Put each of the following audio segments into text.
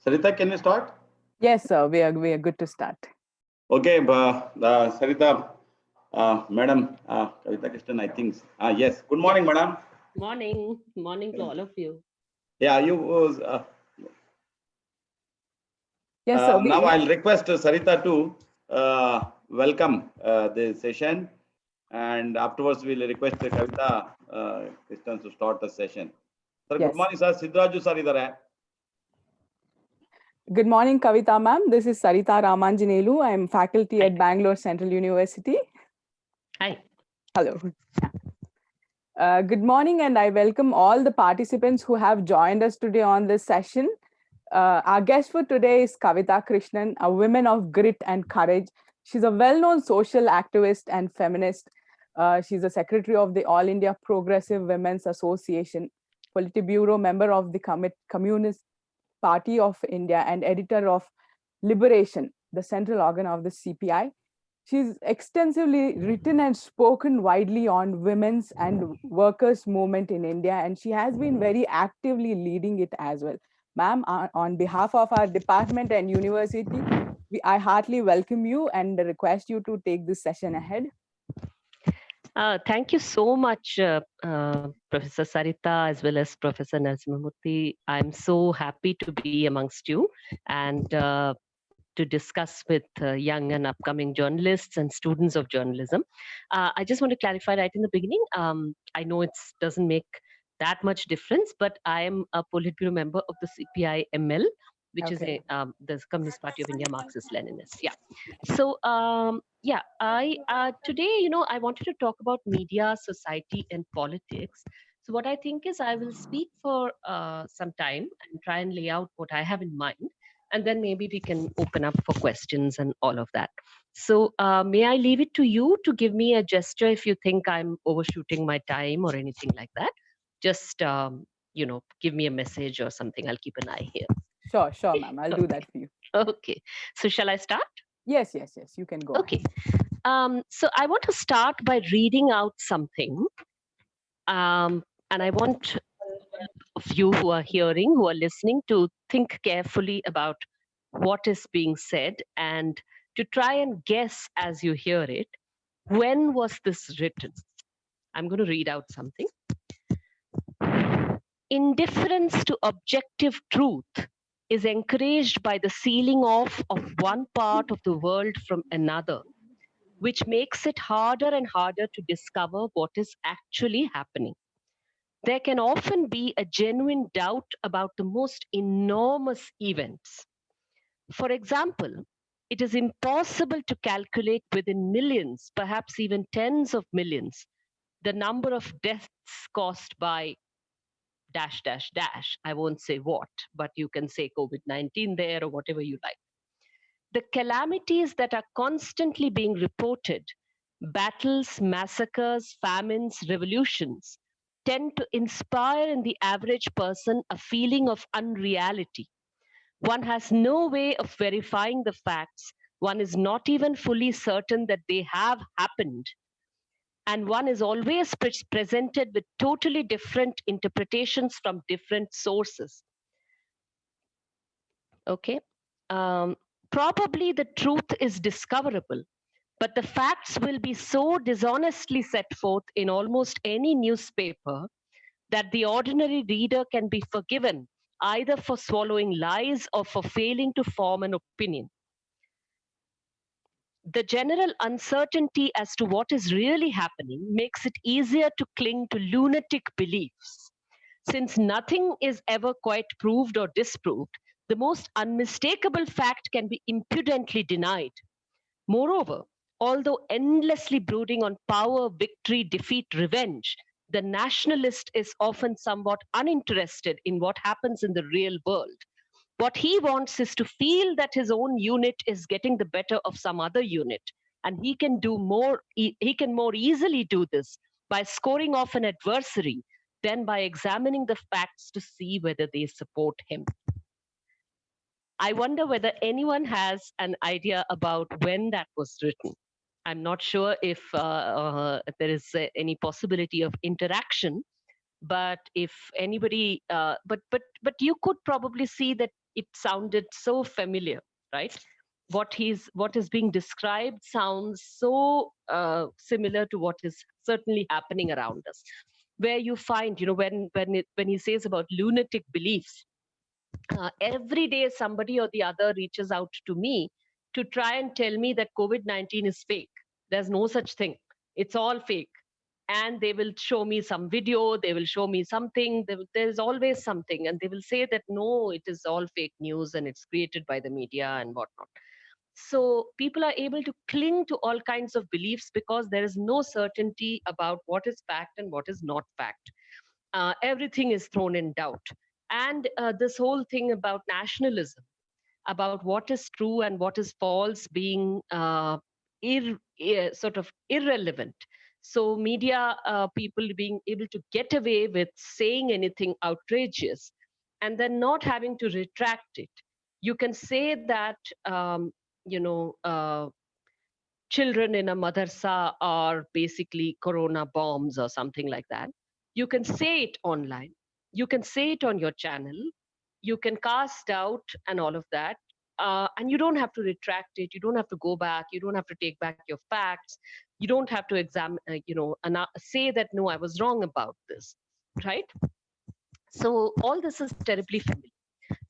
Sarita, can you start? Yes, sir. We are good to start. Okay, Sarita, Madam, Kavita Krishnan, I think. Yes. Good Yeah. morning, Madam. Morning to all of you. Yeah, you. Yes, sir. Now I'll request Sarita to welcome the session, and afterwards we'll request Kavita Krishnan to start the session. Sir, Yes. good morning, sir. Sidraju sir, idhar hai. Good morning, Kavita ma'am. This is Sarita Ramanjanelu. I am faculty at Bangalore Central University. Hi. Hello. Good morning, and I welcome all the participants who have joined us today on this session. Our guest for today is Kavita Krishnan, a woman of grit and courage. She's a well-known social activist and feminist. She's a secretary of the All India Progressive Women's Association, Politburo member of the Communist Party of India, and editor of Liberation, the central organ of the CPI. She's extensively written and spoken widely on women's and workers' movement in India, and she has been very actively leading it as well. Ma'am, on behalf of our department and university, I heartily welcome you and request you to take this session ahead. Thank you so much, Professor Sarita, as well as Professor Narasimhamurthy. I'm so happy to be amongst you and to discuss with young and upcoming journalists and students of journalism. I just want to clarify right in the beginning. I know it doesn't make that much difference, but I am a Politburo member of the CPI ML, which is the Communist Party of India Marxist Leninists. Yeah. So I today, I wanted to talk about media, society, and politics. So what I think is I will speak for some time and try and lay out what I have in mind, and then maybe we can open up for questions and all of that. So may I leave it to you to give me a gesture if you think I'm overshooting my time or anything like that? Just give me a message or something. I'll keep an eye here. Sure, ma'am. I'll do that for you. Okay. So shall I start? Yes. You can go. Okay. So I want to start by reading out something. And I want of you who are hearing, who are listening, to think carefully about what is being said and to try and guess as you hear it, when was this written? I'm going to read out something. Indifference to objective truth is encouraged by the sealing off of one part of the world from another, which makes it harder and harder to discover what is actually happening. There can often be a genuine doubt about the most enormous events. For example, it is impossible to calculate within millions, perhaps even tens of millions, the number of deaths caused by dash, dash, dash. I won't say what, but you can say COVID-19 there or whatever you like. The calamities that are constantly being reported, battles, massacres, famines, revolutions, tend to inspire in the average person a feeling of unreality. One has no way of verifying the facts. One is not even fully certain that they have happened. And one is always presented with totally different interpretations from different sources. Okay. Probably the truth is discoverable, but the facts will be so dishonestly set forth in almost any newspaper that the ordinary reader can be forgiven either for swallowing lies or for failing to form an opinion. The general uncertainty as to what is really happening makes it easier to cling to lunatic beliefs. Since nothing is ever quite proved or disproved, the most unmistakable fact can be impudently denied. Moreover, although endlessly brooding on power, victory, defeat, revenge, the nationalist is often somewhat uninterested in what happens in the real world. What he wants is to feel that his own unit is getting the better of some other unit, and he can do more. He can more easily do this by scoring off an adversary than by examining the facts to see whether they support him. I wonder whether anyone has an idea about when that was written. I'm not sure if there is any possibility of interaction, but if anybody, but you could probably see that it sounded so familiar, right? What is being described sounds so similar to what is certainly happening around us, where you find, when he says about lunatic beliefs, every day somebody or the other reaches out to me to try and tell me that COVID-19 is fake. There's no such thing. It's all fake. And they will show me some video, they will show me something, there's always something. And they will say that, no, it is all fake news and it's created by the media and whatnot. So people are able to cling to all kinds of beliefs because there is no certainty about what is fact and what is not fact. Everything is thrown in doubt. And this whole thing about nationalism, about what is true and what is false being sort of irrelevant. So media people being able to get away with saying anything outrageous and then not having to retract it. You can say that, you know, children in a madrasa are basically corona bombs or something like that. You can say it online. You can say it on your channel. You can cast doubt and all of that. And you don't have to retract it. You don't have to go back. You don't have to take back your facts. You don't have to examine, say that, no, I was wrong about this, right? So all this is terribly familiar.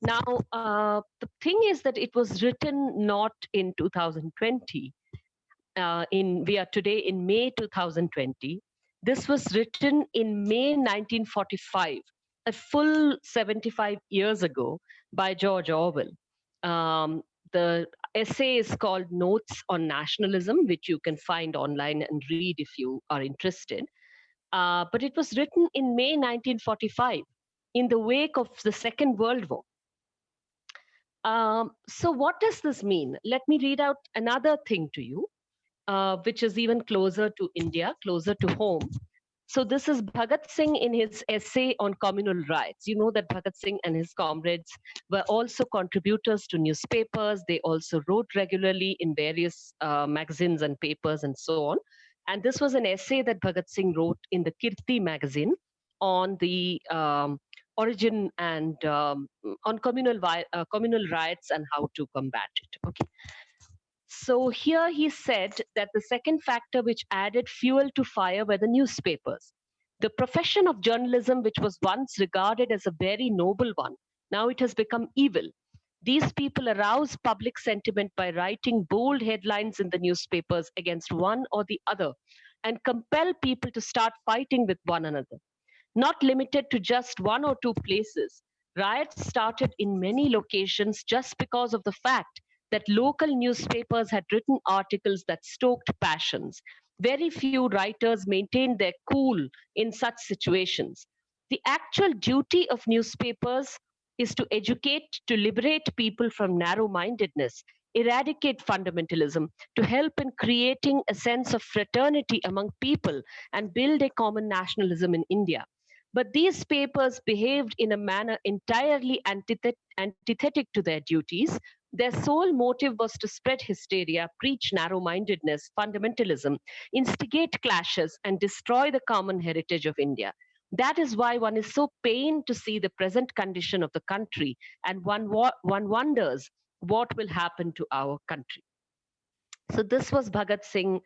Now, the thing is that it was written not in 2020. We are today in May 2020. This was written in May 1945, a full 75 years ago, by George Orwell. The essay is called Notes on Nationalism, which you can find online and read if you are interested. But it was written in May 1945, in the wake of the Second World War. So what does this mean? Let me read out another thing to you, which is even closer to India, closer to home. So this is Bhagat Singh in his essay on communal riots. You know that Bhagat Singh and his comrades were also contributors to newspapers. They also wrote regularly in various magazines and papers and so on. And this was an essay that Bhagat Singh wrote in the Kirti magazine on the origin and on communal riots and how to combat it. Okay. So here he said that the second factor which added fuel to fire were the newspapers. The profession of journalism, which was once regarded as a very noble one, now it has become evil. These people arouse public sentiment by writing bold headlines in the newspapers against one or the other and compel people to start fighting with one another. Not limited to just one or two places, riots started in many locations just because of the fact that local newspapers had written articles that stoked passions. Very few writers maintained their cool in such situations. The actual duty of newspapers is to educate, to liberate people from narrow mindedness, eradicate fundamentalism, to help in creating a sense of fraternity among people, and build a common nationalism in India. But these papers behaved in a manner entirely antithetic to their duties. Their sole motive was to spread hysteria, preach narrow mindedness, fundamentalism, instigate clashes, and destroy the common heritage of India. That is why one is so pained to see the present condition of the country, and one wonders what will happen to our country. So this was Bhagat Singh,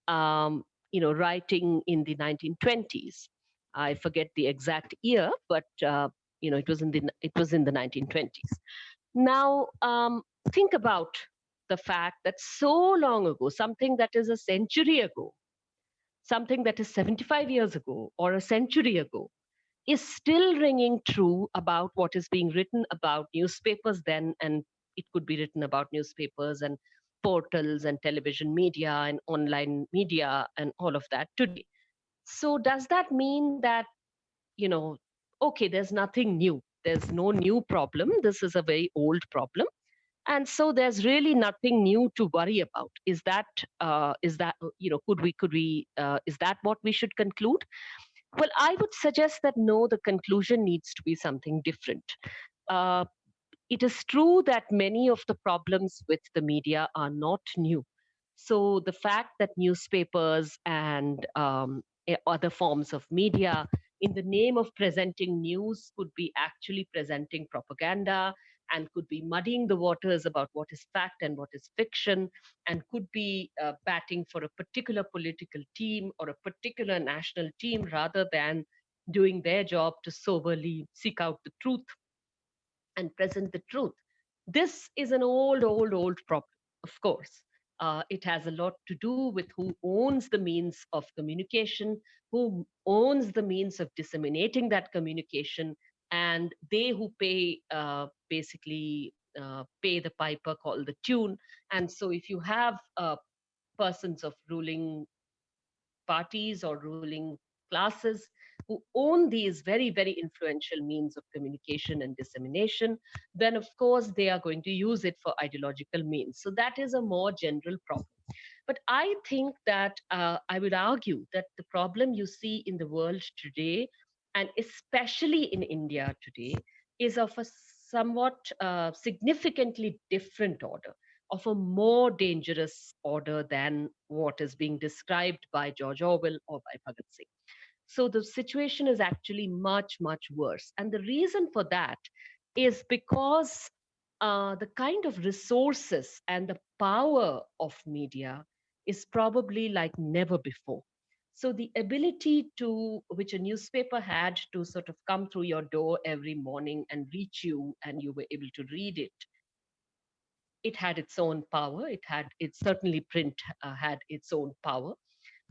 writing in the 1920s. I forget the exact year, but it was in the 1920s. Now, think about the fact that so long ago, something that is a century ago, something that is 75 years ago or a century ago, is still ringing true about what is being written about newspapers then, and it could be written about newspapers and portals and television media and online media and all of that today. So does that mean that, okay, there's nothing new, there's no new problem, this is a very old problem, and so there's really nothing new to worry about? Is that is that what we should conclude? Well, I would suggest that no, the conclusion needs to be something different. Uh, it is true that many of the problems with the media are not new. So the fact that newspapers and other forms of media, in the name of presenting news, could be actually presenting propaganda, and could be muddying the waters about what is fact and what is fiction, and could be batting for a particular political team or a particular national team rather than doing their job to soberly seek out the truth and present the truth. This is an old problem, of course. It has a lot to do with who owns the means of communication, who owns the means of disseminating that communication, and they who pay basically pay the piper, call the tune. And so, if you have persons of ruling parties or ruling classes who own these very influential means of communication and dissemination, then of course they are going to use it for ideological means. So that is a more general problem. But I think that I would argue that the problem you see in the world today, and especially in India today, is of a somewhat significantly different order, of a more dangerous order than what is being described by George Orwell or by Bhagat Singh. So the situation is actually much worse. And the reason for that is because the kind of resources and the power of media is probably like never before. So the ability to, which a newspaper had to sort of come through your door every morning and reach you and you were able to read it, it had its own power. It certainly print had its own power.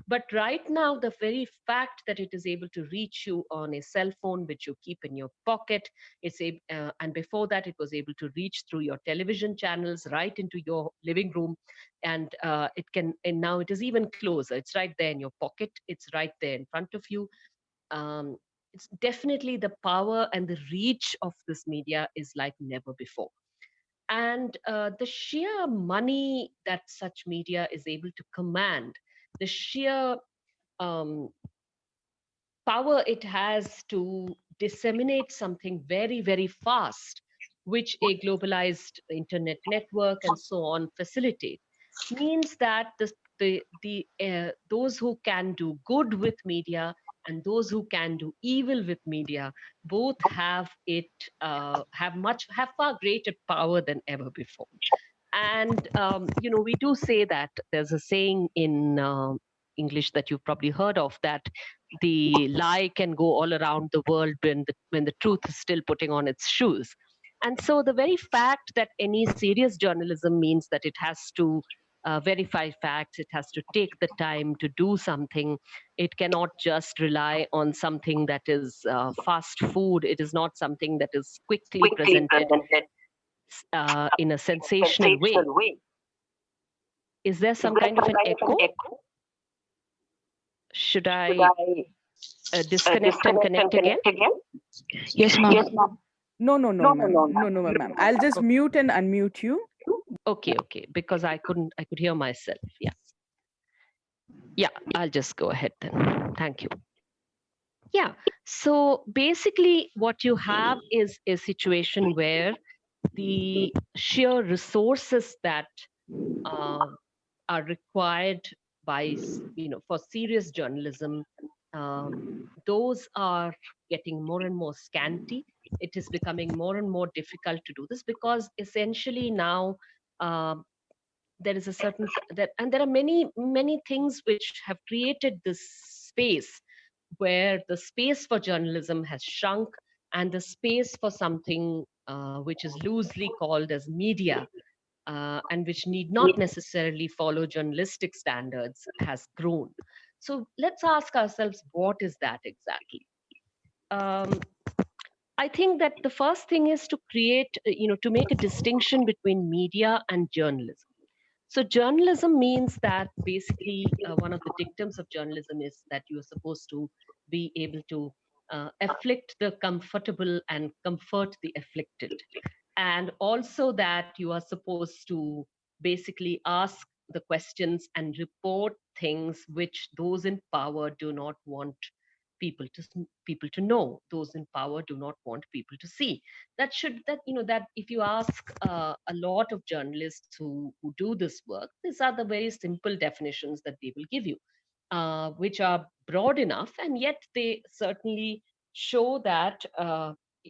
But right now, the very fact that it is able to reach you on a cell phone, which you keep in your pocket, and before that, it was able to reach through your television channels right into your living room, and and now it is even closer. It's right there in your pocket. It's right there in front of you. Um, it's definitely the power and the reach of this media is like never before. And the sheer money that such media is able to command, the sheer um, power it has to disseminate something very fast, which a globalized internet network and so on facilitate, means that those who can do good with media and those who can do evil with media both have far greater power than ever before. And we do say that there's a saying in English that you've probably heard of, that the lie can go all around the world when the truth is still putting on its shoes. And so the very fact that any serious journalism means that it has to verify facts, it has to take the time to do something. It cannot just rely on something that is fast food. It is not something that is quickly presented in a sensational way. Is there some kind of an echo? Should I disconnect and connect again? Yes, ma'am. No, ma'am. I'll just mute and unmute you. Okay, because I could hear myself. Yeah, I'll just go ahead then. Thank you. Yeah, so basically what you have is a situation where the sheer resources that are required by, for serious journalism, those are getting more and more scanty. It is becoming more and more difficult to do this because essentially now there is a certain and there are many things which have created this space where the space for journalism has shrunk, and the space for something which is loosely called as media and which need not necessarily follow journalistic standards has grown. So let's ask ourselves, what is that exactly? I think that the first thing is to create, to make a distinction between media and journalism. So journalism means that basically one of the dictums of journalism is that you are supposed to be able to afflict the comfortable and comfort the afflicted. And also that you are supposed to basically ask the questions and report things which those in power do not want people to know. Those in power do not want people to see. That if you ask a lot of journalists who do this work, these are the very simple definitions that they will give you, which are broad enough, and yet they certainly show that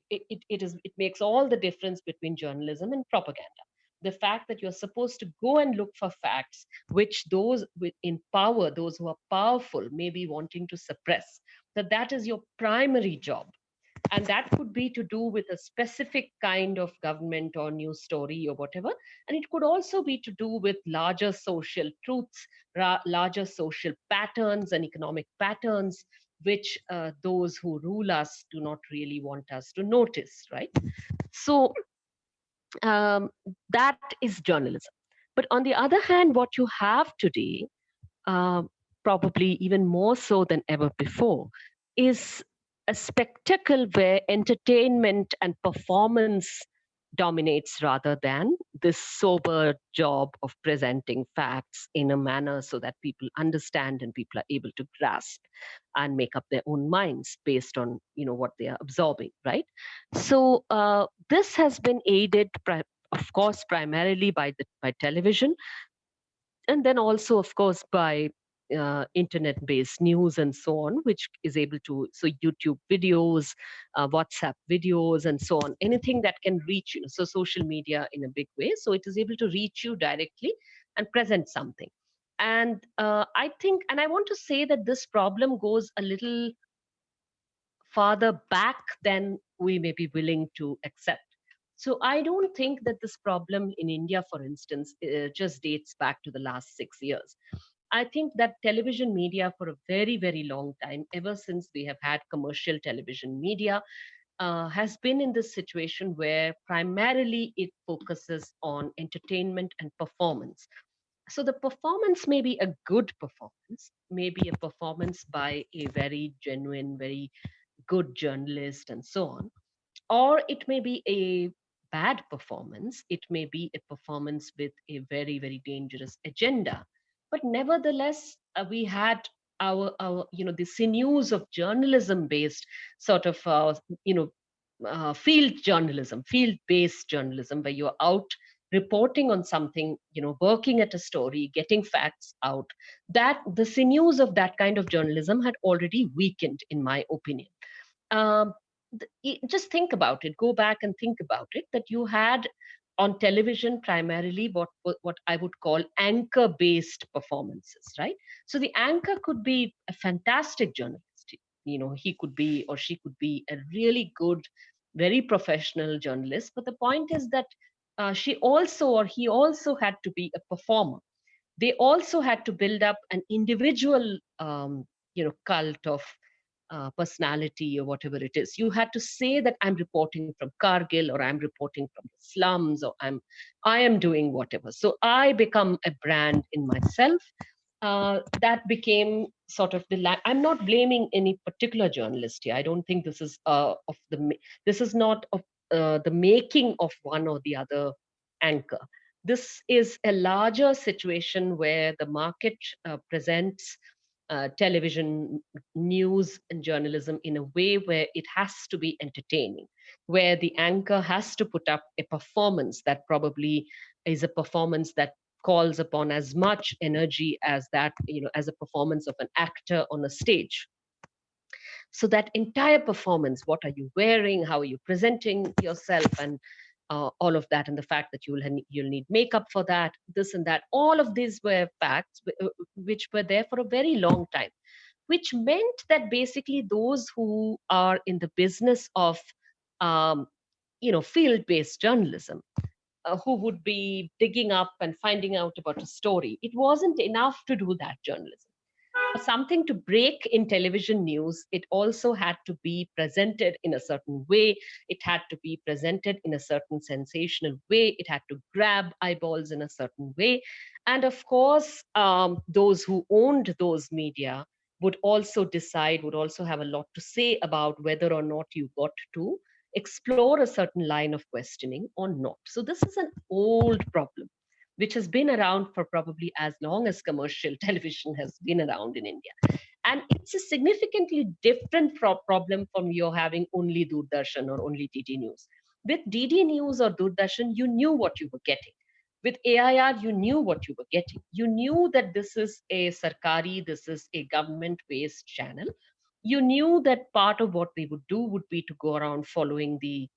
it makes all the difference between journalism and propaganda. The fact that you're supposed to go and look for facts which those in power, those who are powerful, may be wanting to suppress, that is your primary job. And that could be to do with a specific kind of government or news story or whatever. And it could also be to do with larger social truths, larger social patterns and economic patterns, which those who rule us do not really want us to notice, right? So um, that is journalism. But on the other hand, what you have today, um, probably even more so than ever before, is a spectacle where entertainment and performance dominates rather than this sober job of presenting facts in a manner so that people understand and people are able to grasp and make up their own minds based on what they are absorbing, right? So this has been aided of course primarily by television, and then also of course by internet based news and so on, which is able to, so YouTube videos, WhatsApp videos and so on, anything that can reach you, so social media in a big way, so it is able to reach you directly and present something. And I think, and I want to say that this problem goes a little farther back than we may be willing to accept. So I don't think that this problem in India, for instance, just dates back to the last 6 years. I think that television media for a very, very long time, ever since we have had commercial television media, has been in this situation where primarily it focuses on entertainment and performance. So the performance may be a good performance, maybe a performance by a very genuine, very good journalist and so on, or it may be a bad performance, it may be a performance with a very, very dangerous agenda. But nevertheless, we had our the sinews of journalism based sort of field journalism, field based journalism, where you're out reporting on something, working at a story, getting facts out. That the sinews of that kind of journalism had already weakened, in my opinion. um, just think about it, go back and think about it, that you had on television primarily what I would call anchor based performances, right? So the anchor could be a fantastic journalist, he could be or she could be a really good, very professional journalist, but the point is that she also or he also had to be a performer. They also had to build up an individual cult of personality or whatever it is. You had to say that I'm reporting from Kargil, or I'm reporting from the slums, or I am doing whatever. So I become a brand in myself. That became sort of I'm not blaming any particular journalist here. I don't think this is this is not of the making of one or the other anchor. This is a larger situation where the market presents television news and journalism in a way where it has to be entertaining, where the anchor has to put up a performance that probably is a performance that calls upon as much energy as that, as a performance of an actor on a stage. So that entire performance, what are you wearing, how are you presenting yourself, and all of that, and the fact that you'll need makeup for that, this and that, all of these were facts which were there for a very long time, which meant that basically those who are in the business of um, field-based journalism, who would be digging up and finding out about a story, it wasn't enough to do that journalism. For something to break in television news, it also had to be presented in a certain way. It had to be presented in a certain sensational way. It had to grab eyeballs in a certain way. And of course, those who owned those media would also decide, would also have a lot to say about whether or not you got to explore a certain line of questioning or not. So this is an old problem which has been around for probably as long as commercial television has been around in India. And it's a significantly different problem from your having only Doordarshan or only DD News. With DD News or Doordarshan, you knew what you were getting. With AIR, you knew what you were getting. You knew that this is a Sarkari, this is a government-based channel, you knew that part of what they would do would be to go around following the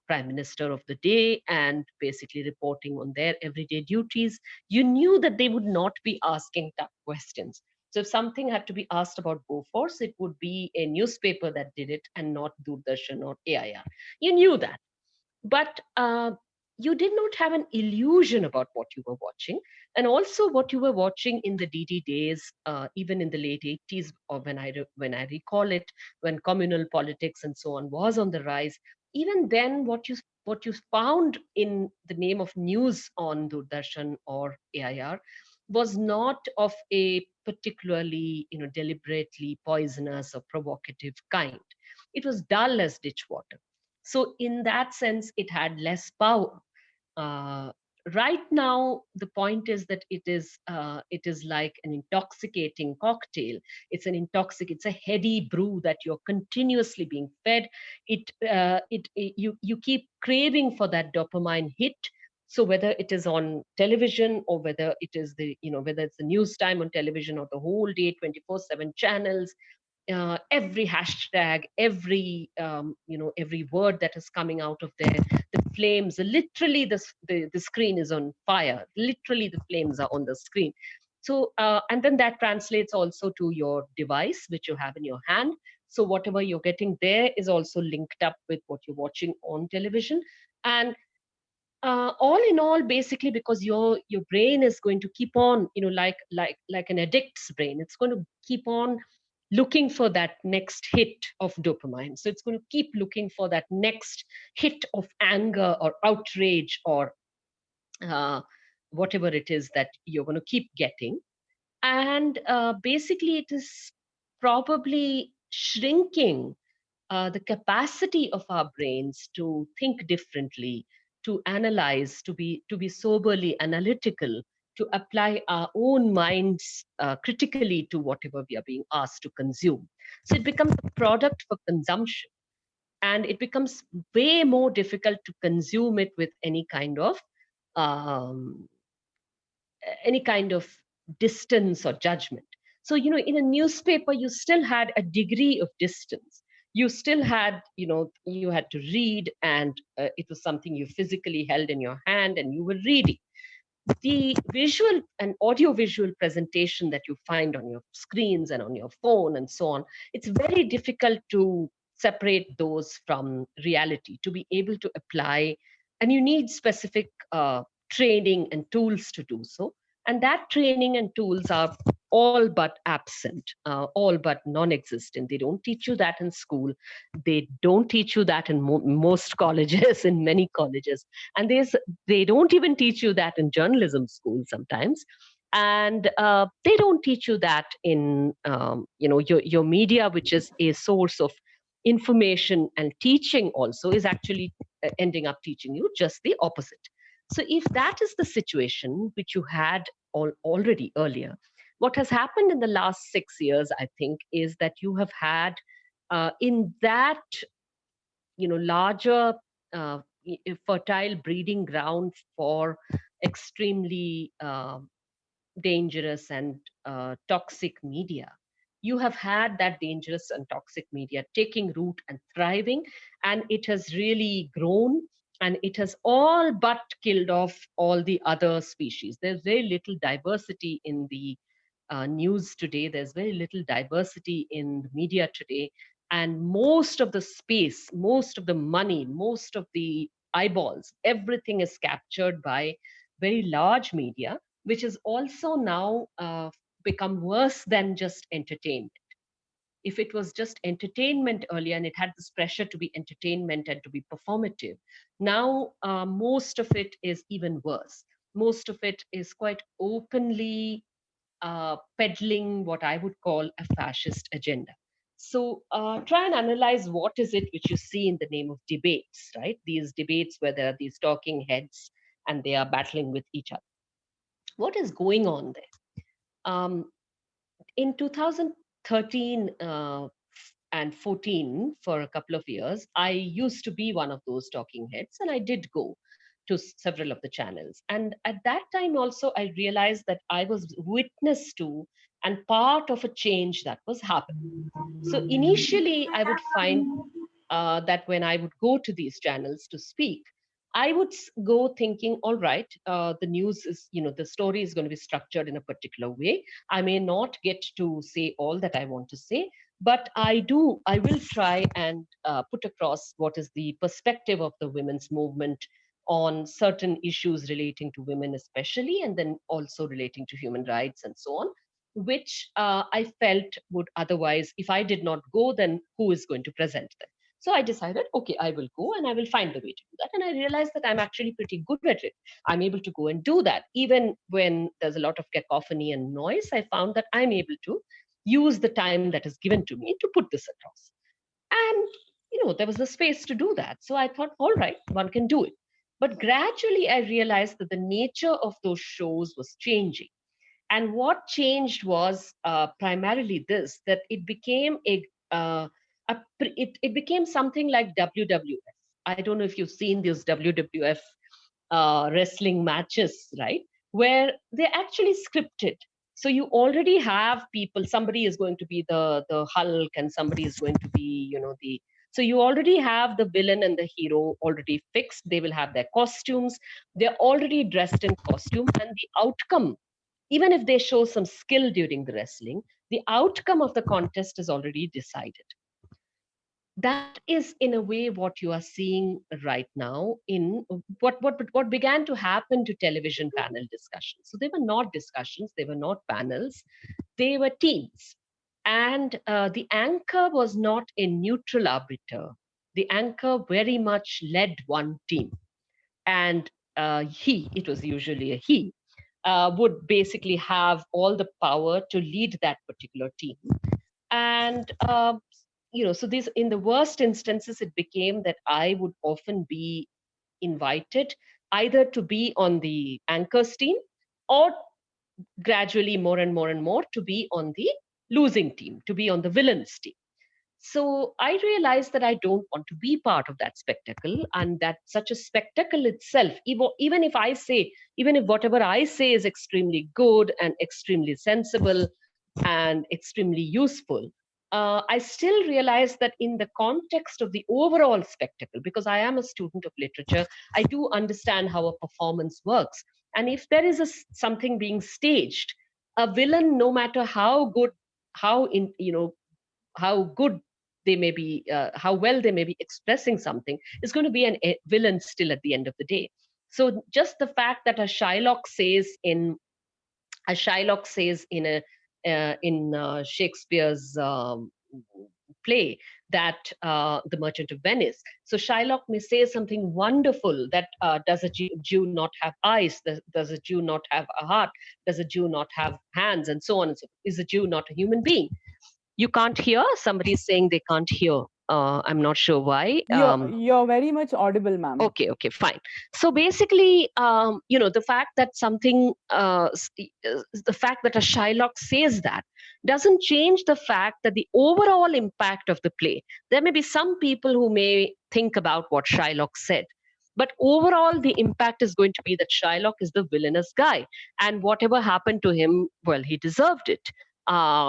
prime minister of the day and basically reporting on their everyday duties. You knew that they would not be asking tough questions. So if something had to be asked about Bofors, it would be a newspaper that did it and not Doordarshan or AIR. You knew that. But you did not have an illusion about what you were watching. And also what you were watching in the DD days, even in the late 80s, or when I recall it, when communal politics and so on was on the rise, even then what you found in the name of news on Doordarshan or AIR was not of a particularly, deliberately poisonous or provocative kind. It was dull as ditch water. So in that sense, it had less power. Uh, right now, the point is that it is like an intoxicating cocktail. It's a heady brew that you're continuously being fed. You keep craving for that dopamine hit. So whether it is on television, or whether it is whether it's the news time on television, or the whole day 24/7 channels, every hashtag, every word that is coming out of there, the flames, literally the screen is on fire. Literally, the flames are on the screen. So, and then that translates also to your device, which you have in your hand. So whatever you're getting there is also linked up with what you're watching on television. And all in all, basically, because your brain is going to keep on, like an addict's brain, it's going to keep on looking for that next hit of dopamine. So it's going to keep looking for that next hit of anger or outrage, or uh, whatever it is that you're going to keep getting. And basically, it is probably shrinking the capacity of our brains to think differently, to analyze, to be soberly analytical, to apply our own minds critically to whatever we are being asked to consume. So it becomes a product for consumption, and it becomes way more difficult to consume it with um, any kind of distance or judgment. So, in a newspaper, you still had a degree of distance. You still had, you had to read, and it was something you physically held in your hand and you were reading. The visual and audio visual presentation that you find on your screens and on your phone and so on, it's very difficult to separate those from reality, to be able to apply. And you need specific training and tools to do so. And that training and tools are all but absent, all but non-existent. They don't teach you that in school. They don't teach you that in most colleges, in many colleges. And they don't even teach you that in journalism school sometimes. And they don't teach you that in your media, which is a source of information and teaching, also is actually ending up teaching you just the opposite. So if that is the situation which you had already earlier, what has happened in the last 6 years, I think, is that you have had in that larger fertile breeding ground for extremely dangerous and toxic media. You have had that dangerous and toxic media taking root and thriving, and it has really grown, and it has all but killed off all the other species. There's very little diversity in the news today. There's very little diversity in the media today. And most of the space, most of the money, most of the eyeballs, everything is captured by very large media, which has also now become worse than just entertainment. If it was just entertainment earlier, and it had this pressure to be entertainment and to be performative, now most of it is even worse. Most of it is quite openly peddling what I would call a fascist agenda. So try and analyze what is it which you see in the name of debates, right? These debates where there are these talking heads and they are battling with each other. What is going on there? In 2013 and 14, for a couple of years, I used to be one of those talking heads, and I did go to several of the channels. And at that time also, I realized that I was witness to and part of a change that was happening. So initially, I would find that when I would go to these channels to speak, I would go thinking, all right, the news is, the story is going to be structured in a particular way. I may not get to say all that I want to say, but I will try and put across what is the perspective of the women's movement on certain issues relating to women, especially, and then also relating to human rights and so on, which I felt would otherwise, if I did not go, then who is going to present them? So I decided, okay, I will go and I will find a way to do that. And I realized that I'm actually pretty good at it. I'm able to go and do that. Even when there's a lot of cacophony and noise, I found that I'm able to use the time that is given to me to put this across. And, there was a space to do that. So I thought, all right, one can do it. But gradually I realized that the nature of those shows was changing. And what changed was primarily this, that it became it became something like WWF. I don't know if you've seen these WWF wrestling matches, right? Where they're actually scripted. So you already have people, somebody is going to be the Hulk and somebody is going to be, so you already have the villain and the hero already fixed. They will have their costumes. They're already dressed in costume, and the outcome, even if they show some skill during the wrestling, the outcome of the contest is already decided. That is, in a way, what you are seeing right now in what began to happen to television panel discussions. So they were not discussions, they were not panels, they were teams. And the anchor was not a neutral arbiter. The anchor very much led one team. And it was usually a he, would basically have all the power to lead that particular team. And so these, in the worst instances, it became that I would often be invited either to be on the anchor's team, or gradually more and more and more to be on the losing team, to be on the villain's team. So I realized that I don't want to be part of that spectacle, and that such a spectacle itself, even if whatever I say is extremely good and extremely sensible and extremely useful, I still realize that in the context of the overall spectacle, because I am a student of literature, I do understand how a performance works. And if there is something being staged, a villain, no matter how good, how good they may be, how well they may be expressing something, is going to be a villain still at the end of the day. So just the fact that a Shylock says in Shakespeare's play, that The Merchant of Venice. So Shylock may say something wonderful, that does a Jew not have eyes? Does a Jew not have a heart? Does a Jew not have hands? And so on and so forth. Is a Jew not a human being? You can't hear? Somebody's saying they can't hear. I'm not sure why. You're very much audible, ma'am. Okay, fine. So basically, the fact that the fact that a Shylock says that doesn't change the fact that the overall impact of the play, there may be some people who may think about what Shylock said, but overall the impact is going to be that Shylock is the villainous guy, and whatever happened to him, well, he deserved it.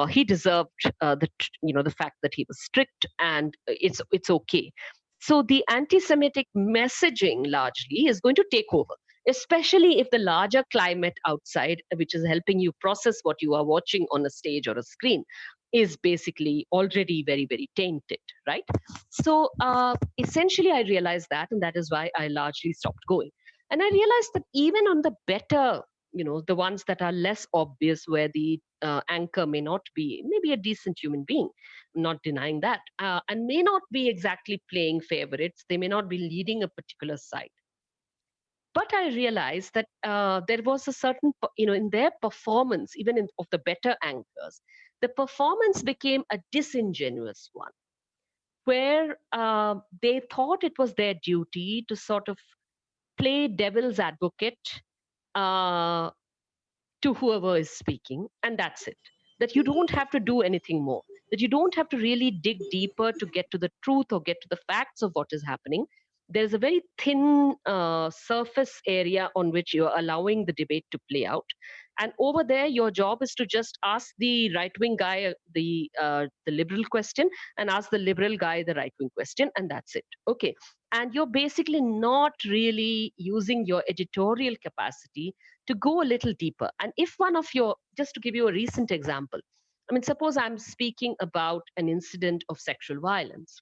He deserved the fact that he was strict, and it's okay. So the anti-Semitic messaging largely is going to take over, especially if the larger climate outside, which is helping you process what you are watching on a stage or a screen, is basically already very, very tainted, right? So essentially, I realized that, and that is why I largely stopped going. And I realized that even on the better, the ones that are less obvious, where the anchor may not be, maybe a decent human being, I'm not denying that, and may not be exactly playing favorites, they may not be leading a particular side. But I realized that there was a certain, in their performance, even of the better anchors, the performance became a disingenuous one, where they thought it was their duty to sort of play devil's advocate to whoever is speaking, and that's it. That you don't have to do anything more, that you don't have to really dig deeper to get to the truth or get to the facts of what is happening. There's a very thin surface area on which you're allowing the debate to play out. And over there, your job is to just ask the right-wing guy the liberal question, and ask the liberal guy the right-wing question, and that's it. Okay. And you're basically not really using your editorial capacity to go a little deeper. And if one of your, just to give you a recent example, I mean, suppose I'm speaking about an incident of sexual violence,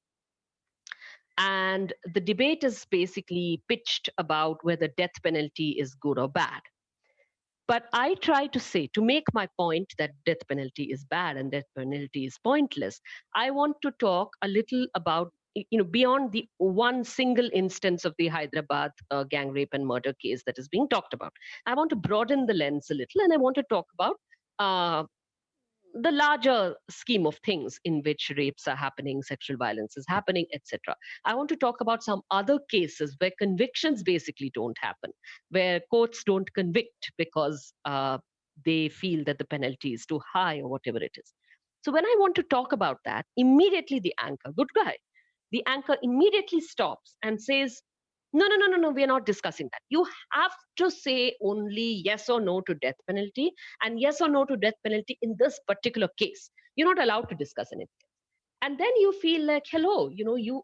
and the debate is basically pitched about whether death penalty is good or bad. But I try to say, to make my point that death penalty is bad and death penalty is pointless, I want to talk a little about, beyond the one single instance of the Hyderabad gang rape and murder case that is being talked about. I want to broaden the lens a little, and I want to talk about uh, the larger scheme of things in which rapes are happening, sexual violence is happening, etc. I want to talk about some other cases where convictions basically don't happen, where courts don't convict because they feel that the penalty is too high or whatever it is. So when I want to talk about that, immediately the anchor, good guy, the anchor immediately stops and says, no, no, no, no, no, we are not discussing that. You have to say only yes or no to death penalty, and yes or no to death penalty in this particular case. You're not allowed to discuss anything. And then you feel like, hello,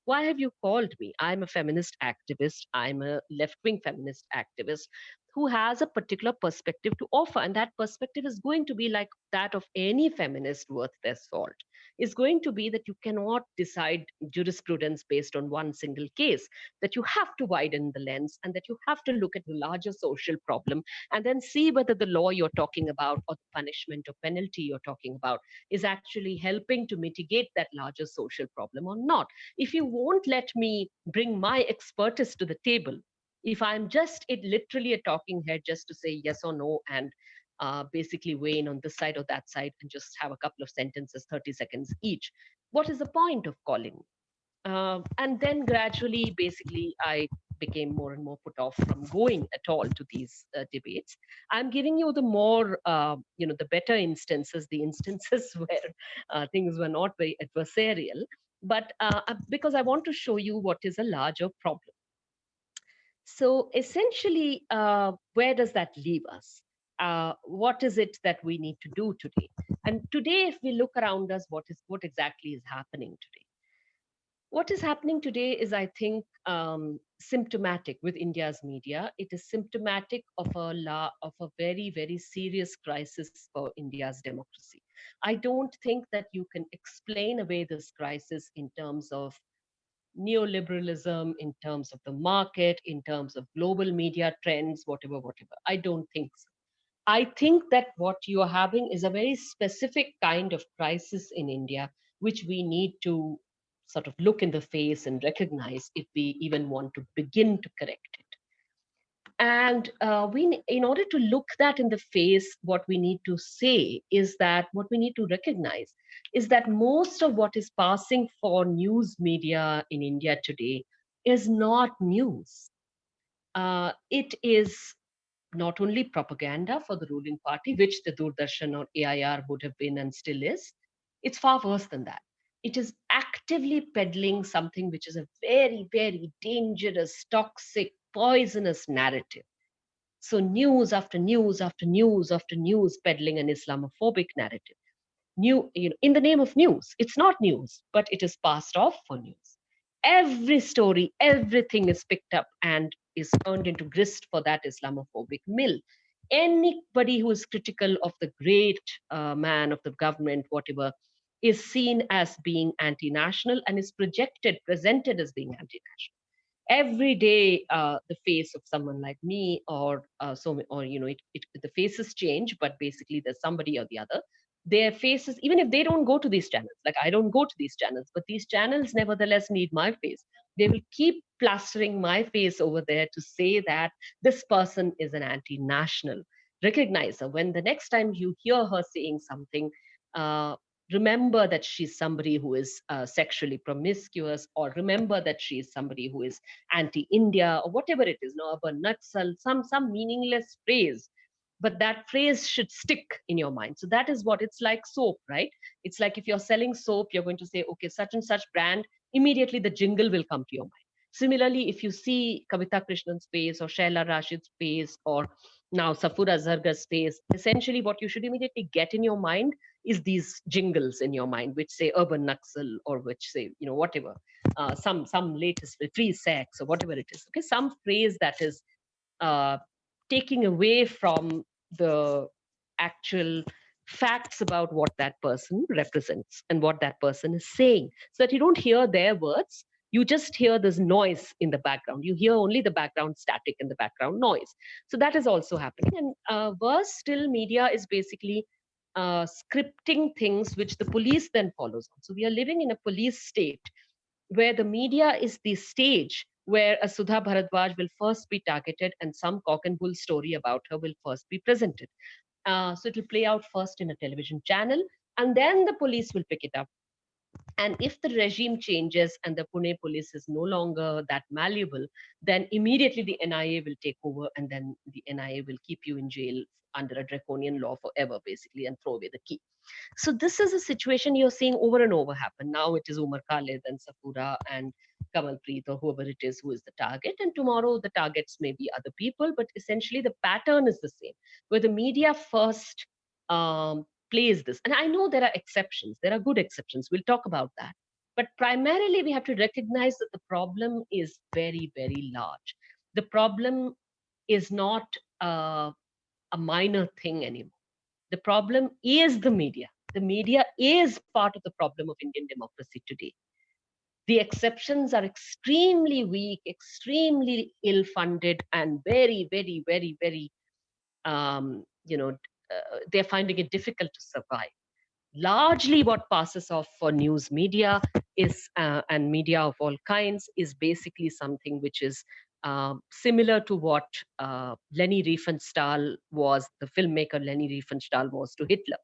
why have you called me? I'm a feminist activist. I'm a left-wing feminist activist who has a particular perspective to offer. And that perspective is going to be like that of any feminist worth their salt. Is going to be that you cannot decide jurisprudence based on one single case, that you have to widen the lens, and that you have to look at the larger social problem and then see whether the law you're talking about or the punishment or penalty you're talking about is actually helping to mitigate that larger social problem or not. If you won't let me bring my expertise to the table, if I'm just literally a talking head just to say yes or no and basically weigh in on this side or that side and just have a couple of sentences, 30 seconds each, what is the point of calling? And then gradually, basically, I became more and more put off from going at all to these debates. I'm giving you the more, the better instances, the instances where things were not very adversarial, but because I want to show you what is a larger problem. So essentially, where does that leave us? What is it that we need to do today? And today, if we look around us, what exactly is happening today? What is happening today is, I think, symptomatic with India's media. It is symptomatic of a very, very serious crisis for India's democracy. I don't think that you can explain away this crisis in terms of neoliberalism, in terms of the market, in terms of global media trends, whatever, whatever. I don't think so. I think that what you are having is a very specific kind of crisis in India, which we need to sort of look in the face and recognize if we even want to begin to correct it. And in order to look that in the face, what we need to say is that what we need to recognize is that most of what is passing for news media in India today is not news. It is not only propaganda for the ruling party, which the Doordarshan or AIR would have been and still is, it's far worse than that. It is actively peddling something which is a very, very dangerous, toxic, poisonous narrative. So news after news after news after news peddling an Islamophobic narrative. In the name of news. It's not news, but it is passed off for news. Every story, everything is picked up and is turned into grist for that Islamophobic mill. Anybody who is critical of the great man of the government, whatever, is seen as being anti-national and is presented as being anti-national. Every day, the face of someone like me, or the faces change, but basically there's somebody or the other. Their faces, even if they don't go to these channels, like I don't go to these channels, but these channels nevertheless need my face. They will keep plastering my face over there to say that this person is an anti-national. Recognize her. When the next time you hear her saying something, remember that she's somebody who is sexually promiscuous, or remember that she is somebody who is anti-India, or whatever it is, no, but nutsal, some meaningless phrase, but that phrase should stick in your mind. So that is what it's like. Soap, right? It's like if you're selling soap, you're going to say, okay, such and such brand, immediately the jingle will come to your mind. Similarly, if you see Kavita Krishnan's face or Shaila Rashid's face or Now, Safura Zargar's face, essentially what you should immediately get in your mind is these jingles in your mind, which say urban Naxal or which say, whatever, some latest free sex or whatever it is. Okay, some phrase that is uh, taking away from the actual facts about what that person represents and what that person is saying, so that you don't hear their words. You just hear this noise in the background. You hear only the background static and the background noise. So that is also happening. And worse still, media is basically scripting things which the police then follows on. So we are living in a police state where the media is the stage where a Sudha Bharadwaj will first be targeted and some cock and bull story about her will first be presented. So it will play out first in a television channel, and then the police will pick it up. And if the regime changes and the Pune police is no longer that malleable, then immediately the NIA will take over, and then the NIA will keep you in jail under a draconian law forever, basically, and throw away the key. So this is a situation you're seeing over and over happen. Now it is Umar Khalid and Safura and Kamalpreet or whoever it is who is the target. And tomorrow the targets may be other people, but essentially the pattern is the same, where the media first plays this. And I know there are exceptions. There are good exceptions. We'll talk about that. But primarily we have to recognize that the problem is very, very large. The problem is not a minor thing anymore. The problem is the media. The media is part of the problem of Indian democracy today. The exceptions are extremely weak, extremely ill-funded, and very, very, very, very, they're finding it difficult to survive. Largely what passes off for news media is, and media of all kinds, is basically something which is similar to what Leni Riefenstahl was, the filmmaker Leni Riefenstahl was to Hitler.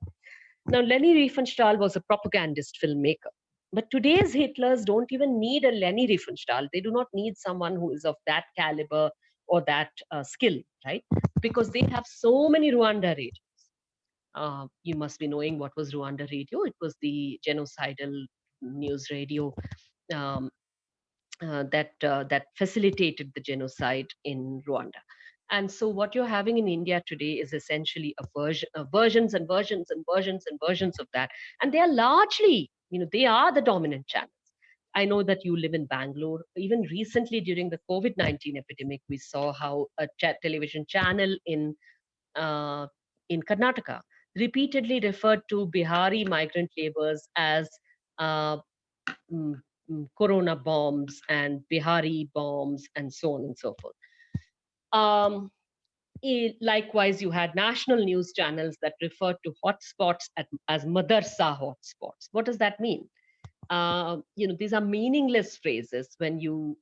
Now, Leni Riefenstahl was a propagandist filmmaker. But today's Hitlers don't even need a Leni Riefenstahl. They do not need someone who is of that caliber or that skill, right? Because they have so many Rwanda radios. You must be knowing what was Rwanda radio. It was the genocidal news radio um, that facilitated the genocide in Rwanda. And so what you're having in India today is essentially versions and versions and versions and versions of that. And they are largely, they are the dominant channels. I know that you live in Bangalore. Even recently during the COVID-19 epidemic, we saw how a television channel uh, in Karnataka repeatedly referred to Bihari migrant laborers as uh, mm, Corona bombs and Bihari bombs and so on and so forth. Likewise, you had national news channels that referred to hotspots as madarsa hotspots. What does that mean? These are meaningless phrases when you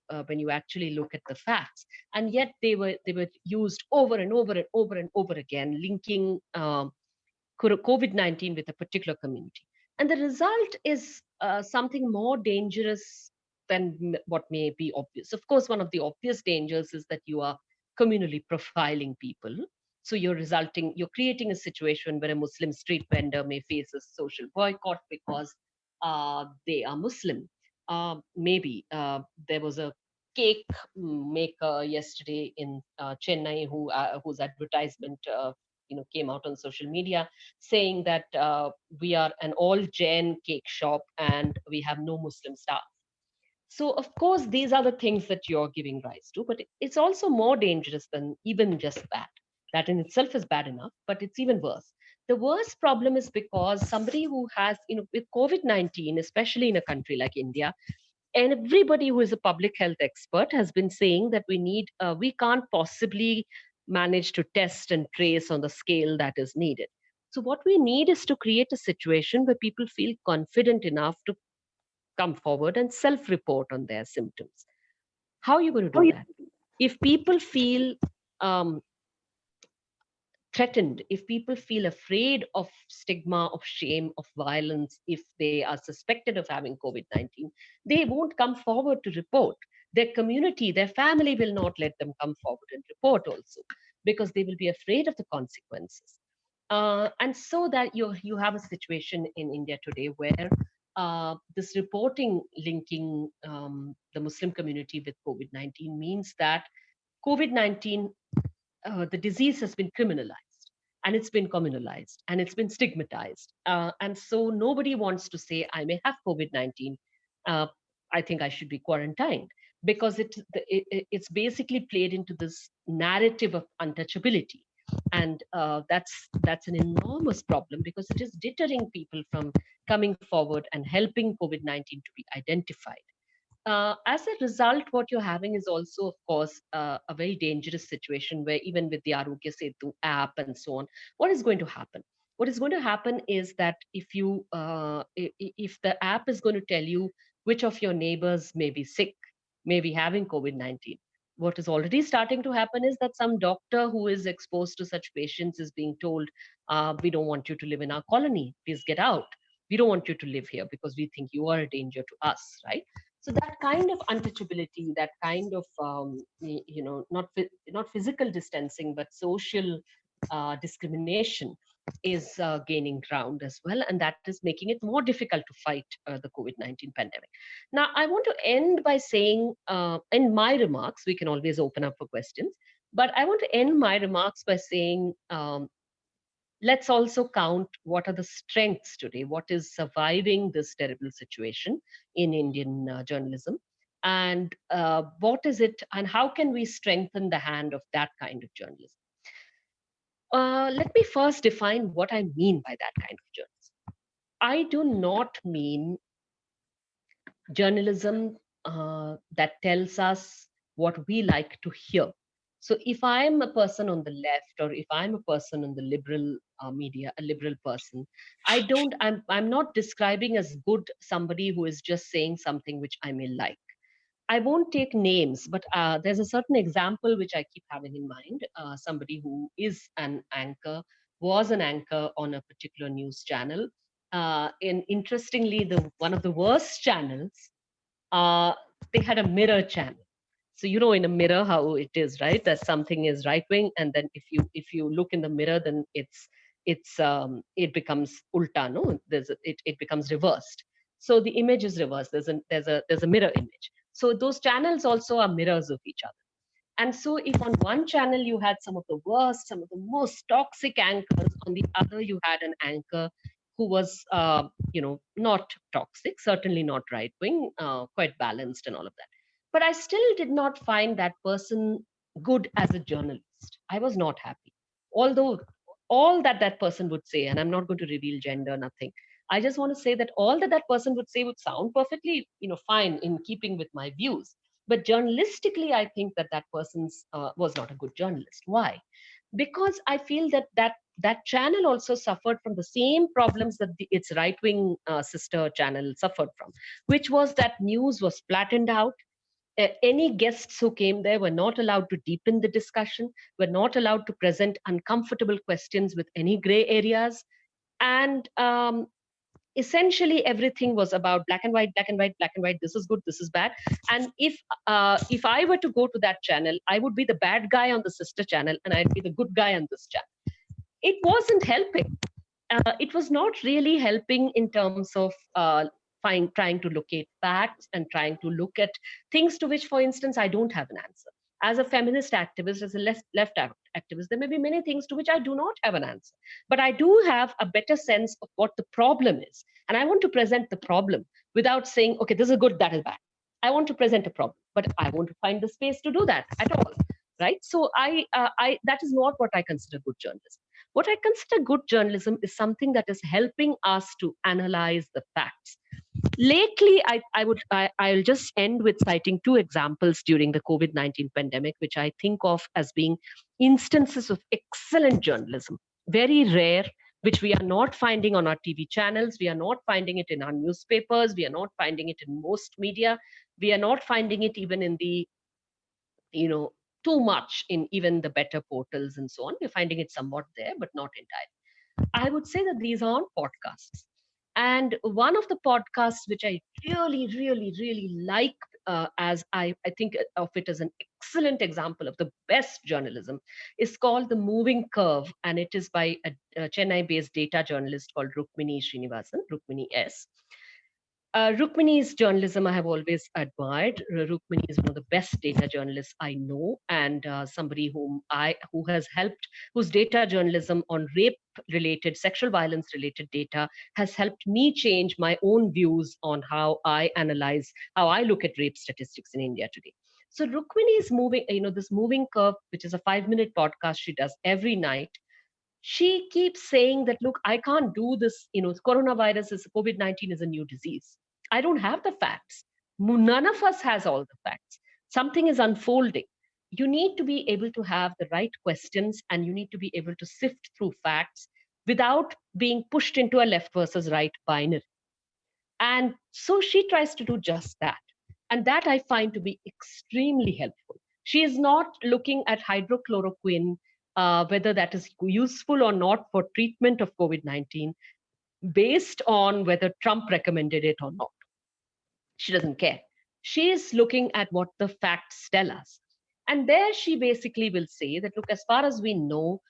actually look at the facts, and yet they were used over and over and over and over again, linking COVID-19 with a particular community. And the result is something more dangerous than what may be obvious. Of course, one of the obvious dangers is that you are communally profiling people. So you're creating a situation where a Muslim street vendor may face a social boycott because they are Muslim. Maybe there was a cake maker yesterday in Chennai whose advertisement came out on social media saying that we are an all Jain cake shop and we have no Muslim staff. So of course these are the things that you're giving rise to, but it's also more dangerous than even just that. That in itself is bad enough, but it's even worse. The worst problem is because somebody who has, with COVID-19, especially in a country like India, and everybody who is a public health expert has been saying that we can't possibly manage to test and trace on the scale that is needed. So what we need is to create a situation where people feel confident enough to come forward and self-report on their symptoms. How are you going to do that? If people feel um, threatened, if people feel afraid of stigma, of shame, of violence, if they are suspected of having COVID-19, they won't come forward to report. Their community, their family will not let them come forward and report also, because they will be afraid of the consequences. And so that you have a situation in India today where this reporting linking the Muslim community with COVID-19 means that COVID-19 the disease has been criminalized, and it's been communalized, and it's been stigmatized. And so nobody wants to say, I may have COVID-19. Uh, I think I should be quarantined, because it's basically played into this narrative of untouchability. And that's an enormous problem, because it is deterring people from coming forward and helping COVID-19 to be identified. As a result, what you're having is also, of course, a very dangerous situation where, even with the Arogya Setu app and so on, what is going to happen? What is going to happen is that if the app is going to tell you which of your neighbors may be sick, may be having COVID-19, what is already starting to happen is that some doctor who is exposed to such patients is being told, we don't want you to live in our colony, please get out. We don't want you to live here because we think you are a danger to us, right? So that kind of untouchability, that kind of not physical distancing but social discrimination is gaining ground as well, and that is making it more difficult to fight the COVID-19 pandemic. Now, I want to end by saying, in my remarks, we can always open up for questions, but I want to end my remarks by saying, let's also count what are the strengths today, what is surviving this terrible situation in Indian journalism, and what is it, and how can we strengthen the hand of that kind of journalism. Let me first define what I mean by that kind of journalism. I do not mean journalism that tells us what we like to hear. So if I'm a person on the left, or if I'm a person on the liberal media, a liberal person, I'm not describing as good somebody who is just saying something which I may like. I won't take names, but there's a certain example which I keep having in mind. Somebody who is an anchor, was an anchor on a particular news channel. And interestingly, the one of the worst channels, uh, they had a mirror channel. So in a mirror how it is, right? That something is right wing, and then if you look in the mirror, then it becomes ulta, no? It becomes reversed. So the image is reversed. There's a mirror image. So those channels also are mirrors of each other. And so if on one channel you had some of the worst, some of the most toxic anchors, on the other you had an anchor who was, not toxic, certainly not right wing, quite balanced and all of that. But I still did not find that person good as a journalist. I was not happy. Although all that that person would say, and I'm not going to reveal gender, nothing. I just want to say that all that that person would say would sound perfectly, fine in keeping with my views. But journalistically, I think that that person's was not a good journalist. Why? Because I feel that channel also suffered from the same problems that its right wing sister channel suffered from, which was that news was flattened out. Any guests who came there were not allowed to deepen the discussion, were not allowed to present uncomfortable questions with any gray areas. And essentially everything was about black and white, black and white, black and white, this is good, this is bad. And if I were to go to that channel, I would be the bad guy on the sister channel, and I'd be the good guy on this channel. It wasn't helping. It was not really helping in terms of trying to locate facts and trying to look at things to which, for instance, I don't have an answer. As a feminist activist, as a left activist, there may be many things to which I do not have an answer. But I do have a better sense of what the problem is. And I want to present the problem without saying, okay, this is good, that is bad. I want to present a problem, but I want to find the space to do that at all. Right? So that is not what I consider good journalism. What I consider good journalism is something that is helping us to analyze the facts. Lately, I'll just end with citing two examples during the COVID-19 pandemic, which I think of as being instances of excellent journalism, very rare, which we are not finding on our TV channels. We are not finding it in our newspapers. We are not finding it in most media. We are not finding it even in the, too much in even the better portals and so on. We're finding it somewhat there, but not entirely. I would say that these are podcasts. And one of the podcasts which I really, really, really like, as I think of it as an excellent example of the best journalism, is called The Moving Curve. And it is by a Chennai based data journalist called Rukmini Srinivasan, Rukmini S. Rukmini's journalism I have always admired. Rukmini is one of the best data journalists I know, and somebody who has helped, whose data journalism on rape-related, sexual violence-related data has helped me change my own views on how I analyze, how I look at rape statistics in India today. So Rukmini is moving, this moving curve, which is a 5-minute podcast she does every night. She keeps saying that, look, I can't do this. Coronavirus is COVID-19 is a new disease. I don't have the facts. None of us has all the facts. Something is unfolding. You need to be able to have the right questions, and you need to be able to sift through facts without being pushed into a left versus right binary. And so she tries to do just that. And that I find to be extremely helpful. She is not looking at hydrochloroquine, whether that is useful or not for treatment of COVID-19, based on whether Trump recommended it or not. She doesn't care. She is looking at what the facts tell us. And there she basically will say that, look, as far as we know,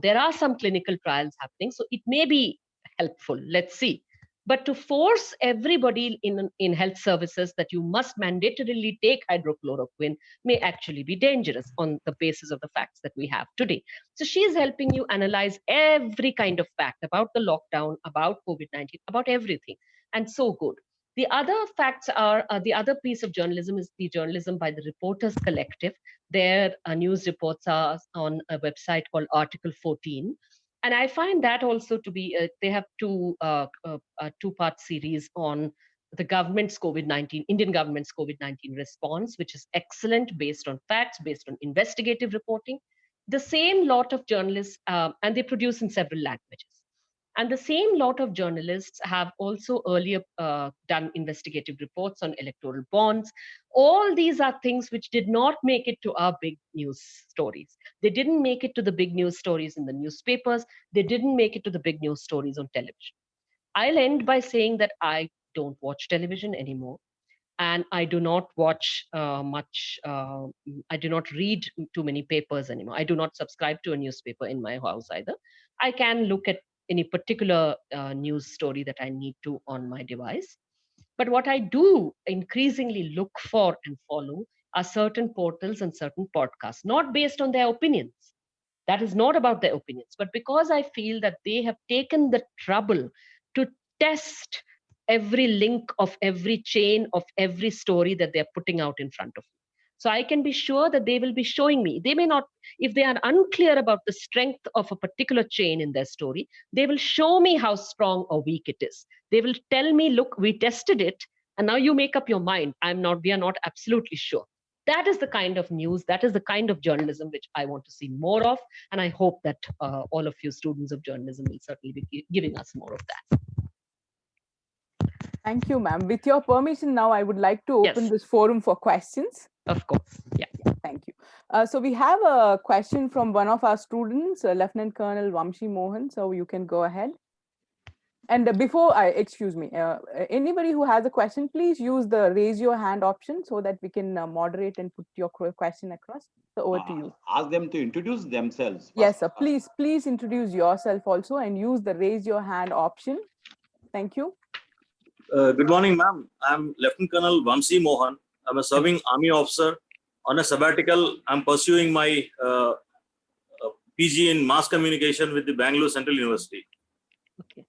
there are some clinical trials happening, so it may be helpful. Let's see. But to force everybody in health services that you must mandatorily take hydrochloroquine may actually be dangerous on the basis of the facts that we have today. So she is helping you analyze every kind of fact about the lockdown, about COVID-19, about everything. And so good. The other facts are, the other piece of journalism is the journalism by the Reporters Collective. Their news reports are on a website called Article 14. And I find that also to be, they have two-part series on the government's COVID-19, Indian government's COVID-19 response, which is excellent, based on facts, based on investigative reporting. The same lot of journalists, and they produce in several languages. And the same lot of journalists have also earlier done investigative reports on electoral bonds. All these are things which did not make it to our big news stories. They didn't make it to the big news stories in the newspapers. They didn't make it to the big news stories on television. I'll end by saying that I don't watch television anymore. And I do not watch I do not read too many papers anymore. I do not subscribe to a newspaper in my house either. I can look at any particular news story that I need to on my device. But what I do increasingly look for and follow are certain portals and certain podcasts, not based on their opinions. That is not about their opinions, but because I feel that they have taken the trouble to test every link of every chain of every story that they're putting out in front of me. So I can be sure that they will be showing me. They may not, if they are unclear about the strength of a particular chain in their story, they will show me how strong or weak it is. They will tell me, look, we tested it, and now you make up your mind. We are not absolutely sure. That is the kind of news, that is the kind of journalism which I want to see more of. And I hope that all of you students of journalism will certainly be giving us more of that. Thank you, ma'am. With your permission, now I would like to open this forum for questions. Of course, yeah. Thank you. So we have a question from one of our students, Lieutenant Colonel Vamshi Mohan. So you can go ahead. And excuse me, anybody who has a question, please use the raise your hand option so that we can moderate and put your question across. So over to you. Ask them to introduce themselves first. Yes, sir. Please introduce yourself also and use the raise your hand option. Thank you. Good morning, ma'am. I'm Lieutenant Colonel Vamshi Mohan. I'm a serving Army officer. On a sabbatical, I'm pursuing my PG in mass communication with the Bangalore Central University. Okay.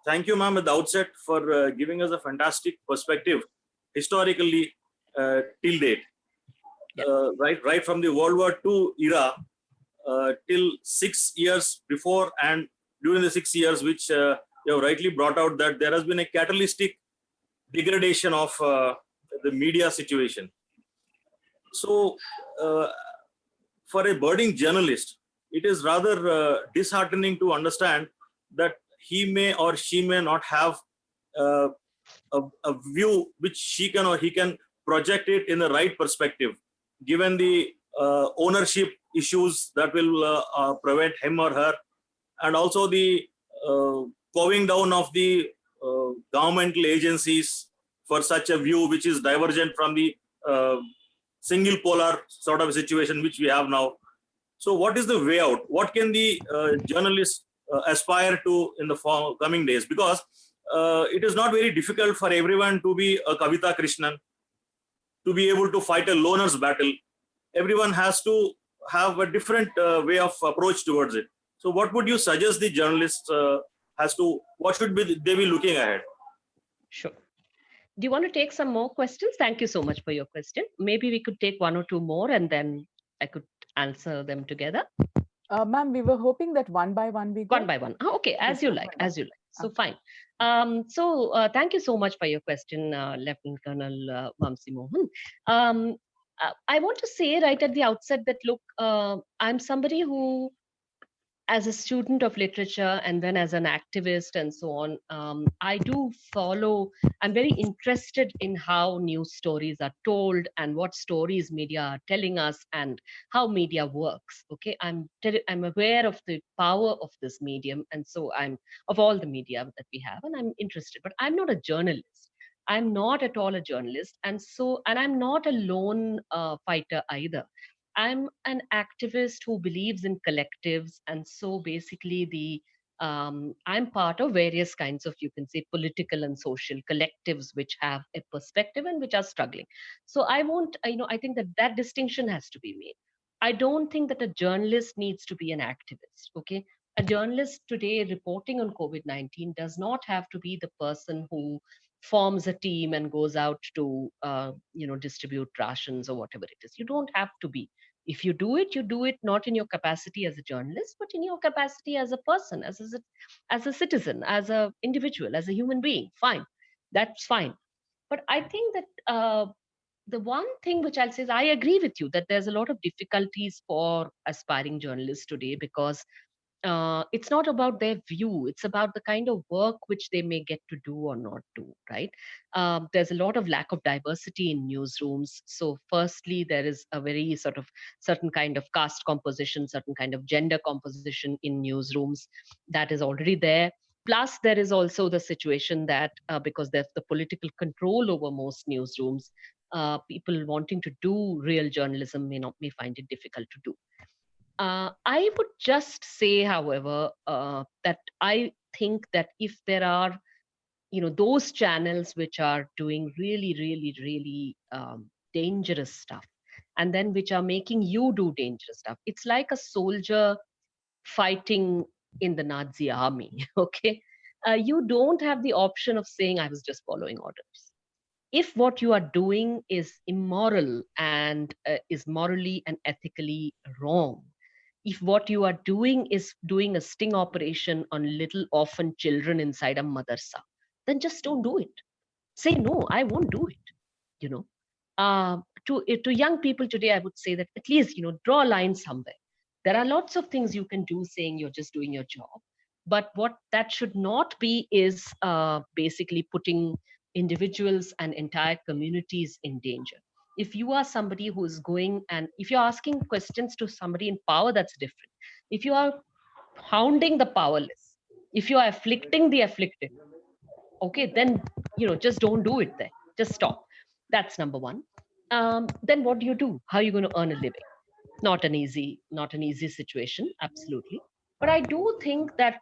Thank you, ma'am, at the outset for giving us a fantastic perspective historically till date. Right from the World War II era till 6 years before and during the 6 years, which you have rightly brought out, that there has been a catalytic degradation of the media situation. So for a budding journalist, it is rather disheartening to understand that he may or she may not have a view which she can or he can project it in the right perspective, given the ownership issues that will prevent him or her, and also the cowing down of the governmental agencies for such a view which is divergent from the single polar sort of situation which we have now. So what is the way out? What can the journalists aspire to in the coming days? Because it is not very difficult for everyone to be a Kavita Krishnan, to be able to fight a loner's battle. Everyone has to have a different way of approach towards it. So what would you suggest the journalists what should they be looking ahead? Sure. Do you want to take some more questions? Thank you so much for your question. Maybe we could take one or two more and then I could answer them together. Ma'am, we were hoping that one by one we go. One by one. Oh, okay, as you like, as you like. So fine. Thank you so much for your question, Lieutenant Colonel Vamsi Mohan. I want to say right at the outset that, look, I'm somebody who, as a student of literature and then as an activist and so on, I do follow, I'm very interested in how news stories are told and what stories media are telling us and how media works. Okay, I'm aware of the power of this medium, and so I'm of all the media that we have, and I'm interested, but I'm not a journalist. I'm not at all a journalist, and I'm not a lone fighter either. I'm an activist who believes in collectives, and so basically I'm part of various kinds of, you can say, political and social collectives which have a perspective and which are struggling. So I won't, I think that distinction has to be made. I don't think that a journalist needs to be an activist. Okay, a journalist today reporting on COVID-19 does not have to be the person who forms a team and goes out to distribute rations or whatever it is. You don't have to be. If you do it not in your capacity as a journalist, but in your capacity as a person, as a citizen, as an individual, as a human being. Fine, that's fine. But I think that the one thing which I'll say is I agree with you that there's a lot of difficulties for aspiring journalists today, because it's not about their view, it's about the kind of work which they may get to do or not do, right? There's a lot of lack of diversity in newsrooms. So firstly, there is a very sort of certain kind of caste composition, certain kind of gender composition in newsrooms that is already there. Plus there is also the situation that because there's the political control over most newsrooms, people wanting to do real journalism may find it difficult to do. I would just say, however, that I think that if there are, those channels which are doing really, really, really dangerous stuff, and then which are making you do dangerous stuff, it's like a soldier fighting in the Nazi army. Okay, you don't have the option of saying I was just following orders. If what you are doing is immoral and is morally and ethically wrong, if what you are doing is doing a sting operation on little orphan children inside a madrasa, then just don't do it. Say no, I won't do it. You know, to young people today, I would say that at least draw a line somewhere. There are lots of things you can do, saying you're just doing your job, but what that should not be is basically putting individuals and entire communities in danger. If you are somebody who is going and if you're asking questions to somebody in power, that's different. If you are hounding the powerless, if you are afflicting the afflicted, okay, then just don't do it there. Just stop. That's number one. Then what do? How are you going to earn a living? Not an easy situation, absolutely. But I do think that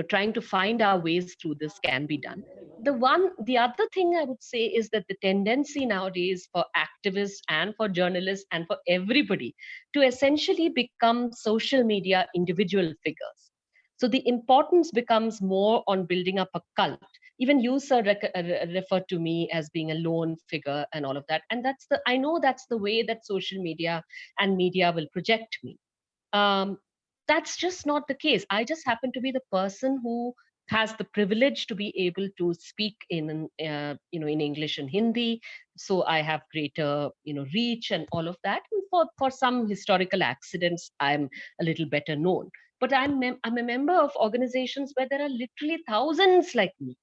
trying to find our ways through this can be done. The other thing I would say is that the tendency nowadays for activists and for journalists and for everybody to essentially become social media individual figures. So the importance becomes more on building up a cult. Even you, sir, refer to me as being a lone figure and all of that. And I know that's the way that social media and media will project me. That's just not the case. I just happen to be the person who has the privilege to be able to speak in in English and Hindi. So I have greater reach and all of that. And for some historical accidents, I'm a little better known. But I'm a member of organizations where there are literally thousands like me,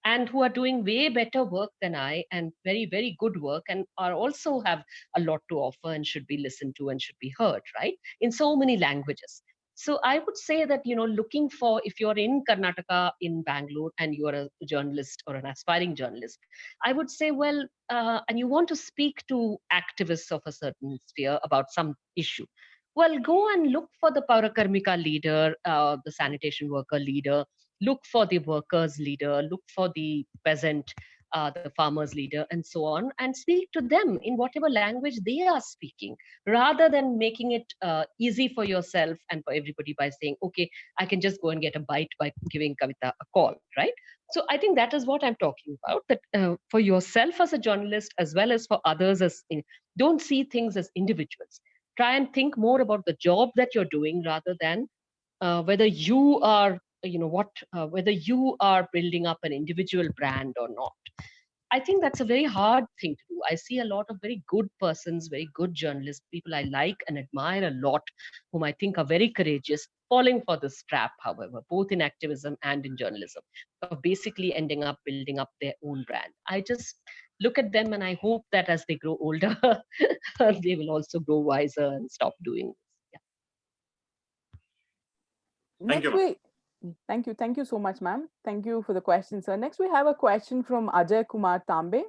and who are doing way better work than I, and very, very good work, and are also have a lot to offer and should be listened to and should be heard, right? In so many languages. So I would say that, looking for, if you're in Karnataka, in Bangalore, and you're a journalist or an aspiring journalist, I would say, well, and you want to speak to activists of a certain sphere about some issue, well, go and look for the Paurakarmika leader, the sanitation worker leader. look for the workers leader, look for the peasant, the farmers leader, and so on, and speak to them in whatever language they are speaking, rather than making it easy for yourself and for everybody by saying, okay, I can just go and get a bite by giving Kavita a call, right? So I think that is what I'm talking about, that for yourself as a journalist, as well as for others, don't see things as individuals. Try and think more about the job that you're doing, rather than whether you are, whether you are building up an individual brand or not. I think that's a very hard thing to do. I see a lot of very good persons, very good journalists, people I like and admire a lot, whom I think are very courageous, falling for this trap, however, both in activism and in journalism, of basically ending up building up their own brand. I just look at them and I hope that as they grow older, they will also grow wiser and stop doing this. Thank you, Next we, thank you so much, ma'am. Thank you for the question, sir. Next we have a question from Ajay Kumar Tambe.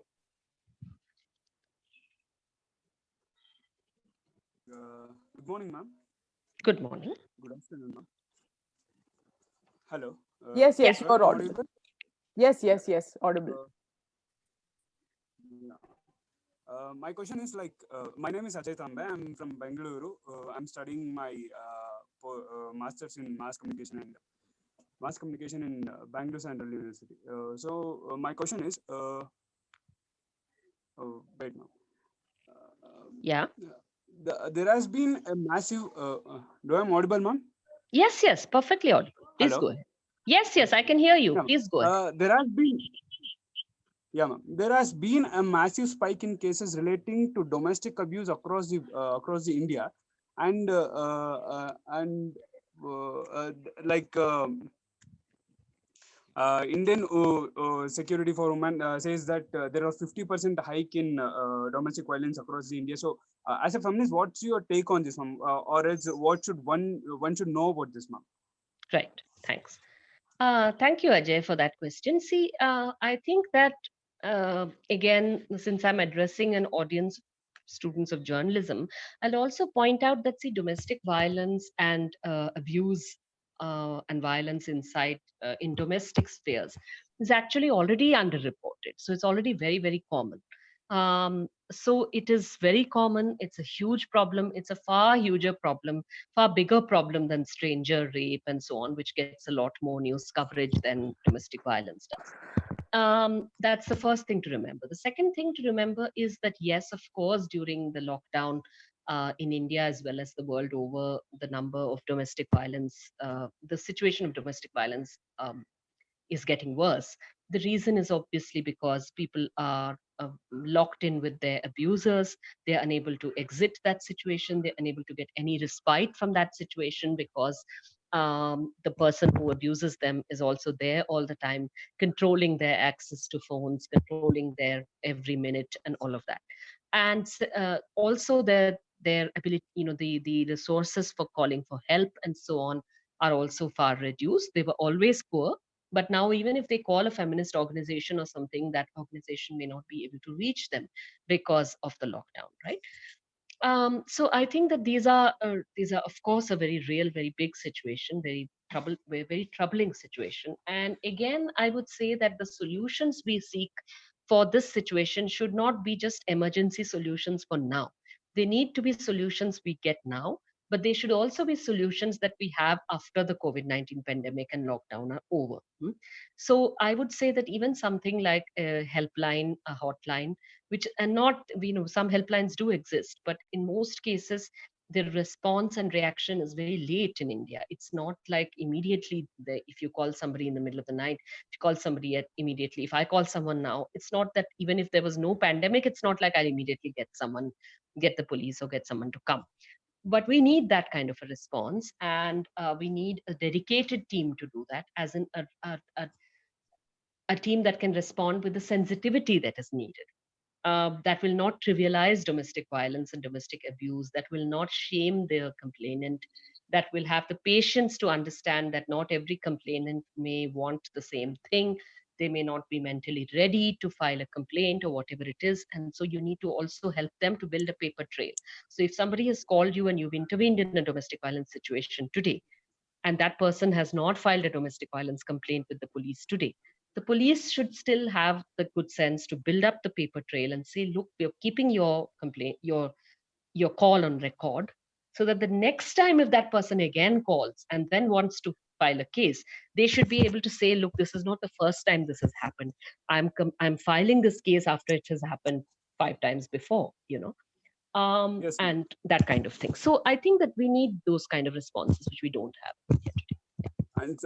Good morning, ma'am. Good morning. Good afternoon, ma'am. Hello. Yes, yes, you're audible. Yes, audible. My question is like, my name is Ajay Tambe. I'm from Bengaluru. I'm studying my master's in mass communication in Bangalore Central University. My question is, wait now. Yeah. There has been a massive. Do I'm audible, ma'am? Yes, perfectly audible. Please Hello? go ahead. Yes, I can hear you. Yeah, Please go ahead. There has been. Yeah, ma'am. There has been a massive spike in cases relating to domestic abuse across the India, and like Indian Security for Women says that there are 50% hike in domestic violence across the India. So, as a feminist, what's your take on this, ma'am? Or else, what should one should know about this, ma'am? Right. Thanks. Thank you, Ajay, for that question. See, I think that, again, since I'm addressing an audience, students of journalism, I'll also point out that, see, domestic violence and abuse and violence inside in domestic spheres is actually already underreported. So it's already very, very common. So it is very common. It's a huge problem. It's a far huger problem, far bigger problem than stranger rape and so on, which gets a lot more news coverage than domestic violence does. That's the first thing to remember. The second thing to remember is that, yes, of course, during the lockdown in India as well as the world over, the number of domestic violence, the situation of domestic violence is getting worse. The reason is obviously because people are locked in with their abusers. They're unable to exit that situation. They're unable to get any respite from that situation because the person who abuses them is also there all the time, controlling their access to phones, controlling their every minute, and all of that. And also their ability, the resources for calling for help and so on are also far reduced. They were always poor, but now, even if they call a feminist organization or something, that organization may not be able to reach them because of the lockdown, right? So I think that these are, of course, a very real, very big situation, very troubling situation. And again, I would say that the solutions we seek for this situation should not be just emergency solutions for now. They need to be solutions we get now, but they should also be solutions that we have after the COVID-19 pandemic and lockdown are over. So I would say that even something like a helpline, a hotline, which, and not, some helplines do exist, but in most cases, the response and reaction is very late in India. It's not like immediately, if you call somebody in the middle of the night, if you call somebody immediately. If I call someone now, it's not that even if there was no pandemic, it's not like I'll immediately get the police or get someone to come. But we need that kind of a response, and we need a dedicated team to do that, as in a team that can respond with the sensitivity that is needed. That will not trivialize domestic violence and domestic abuse, that will not shame the complainant, that will have the patience to understand that not every complainant may want the same thing. They may not be mentally ready to file a complaint or whatever it is. And so you need to also help them to build a paper trail. So if somebody has called you and you've intervened in a domestic violence situation today, and that person has not filed a domestic violence complaint with the police today, the police should still have the good sense to build up the paper trail and say, look, we're keeping your complaint, your call on record, so that the next time if that person again calls and then wants to file a case, they should be able to say, look, this is not the first time this has happened. I'm filing this case after it has happened 5 times before, Yes, ma'am. and that kind of thing. So I think that we need those kind of responses, which we don't have. And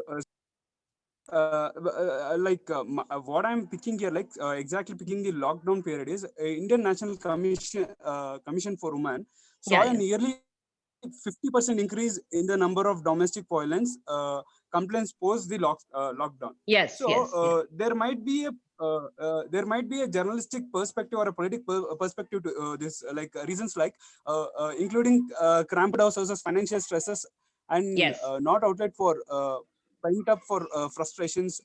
what I'm picking here, exactly picking the lockdown period is Indian National Commission for Women saw Yeah, a yeah. nearly 50% increase in the number of domestic violence complaints post the lockdown. Yes, So yes, yeah. there might be a journalistic perspective or a political perspective to this, reasons like including cramped house versus financial stresses and Yes. not outlet for pent up for frustrations.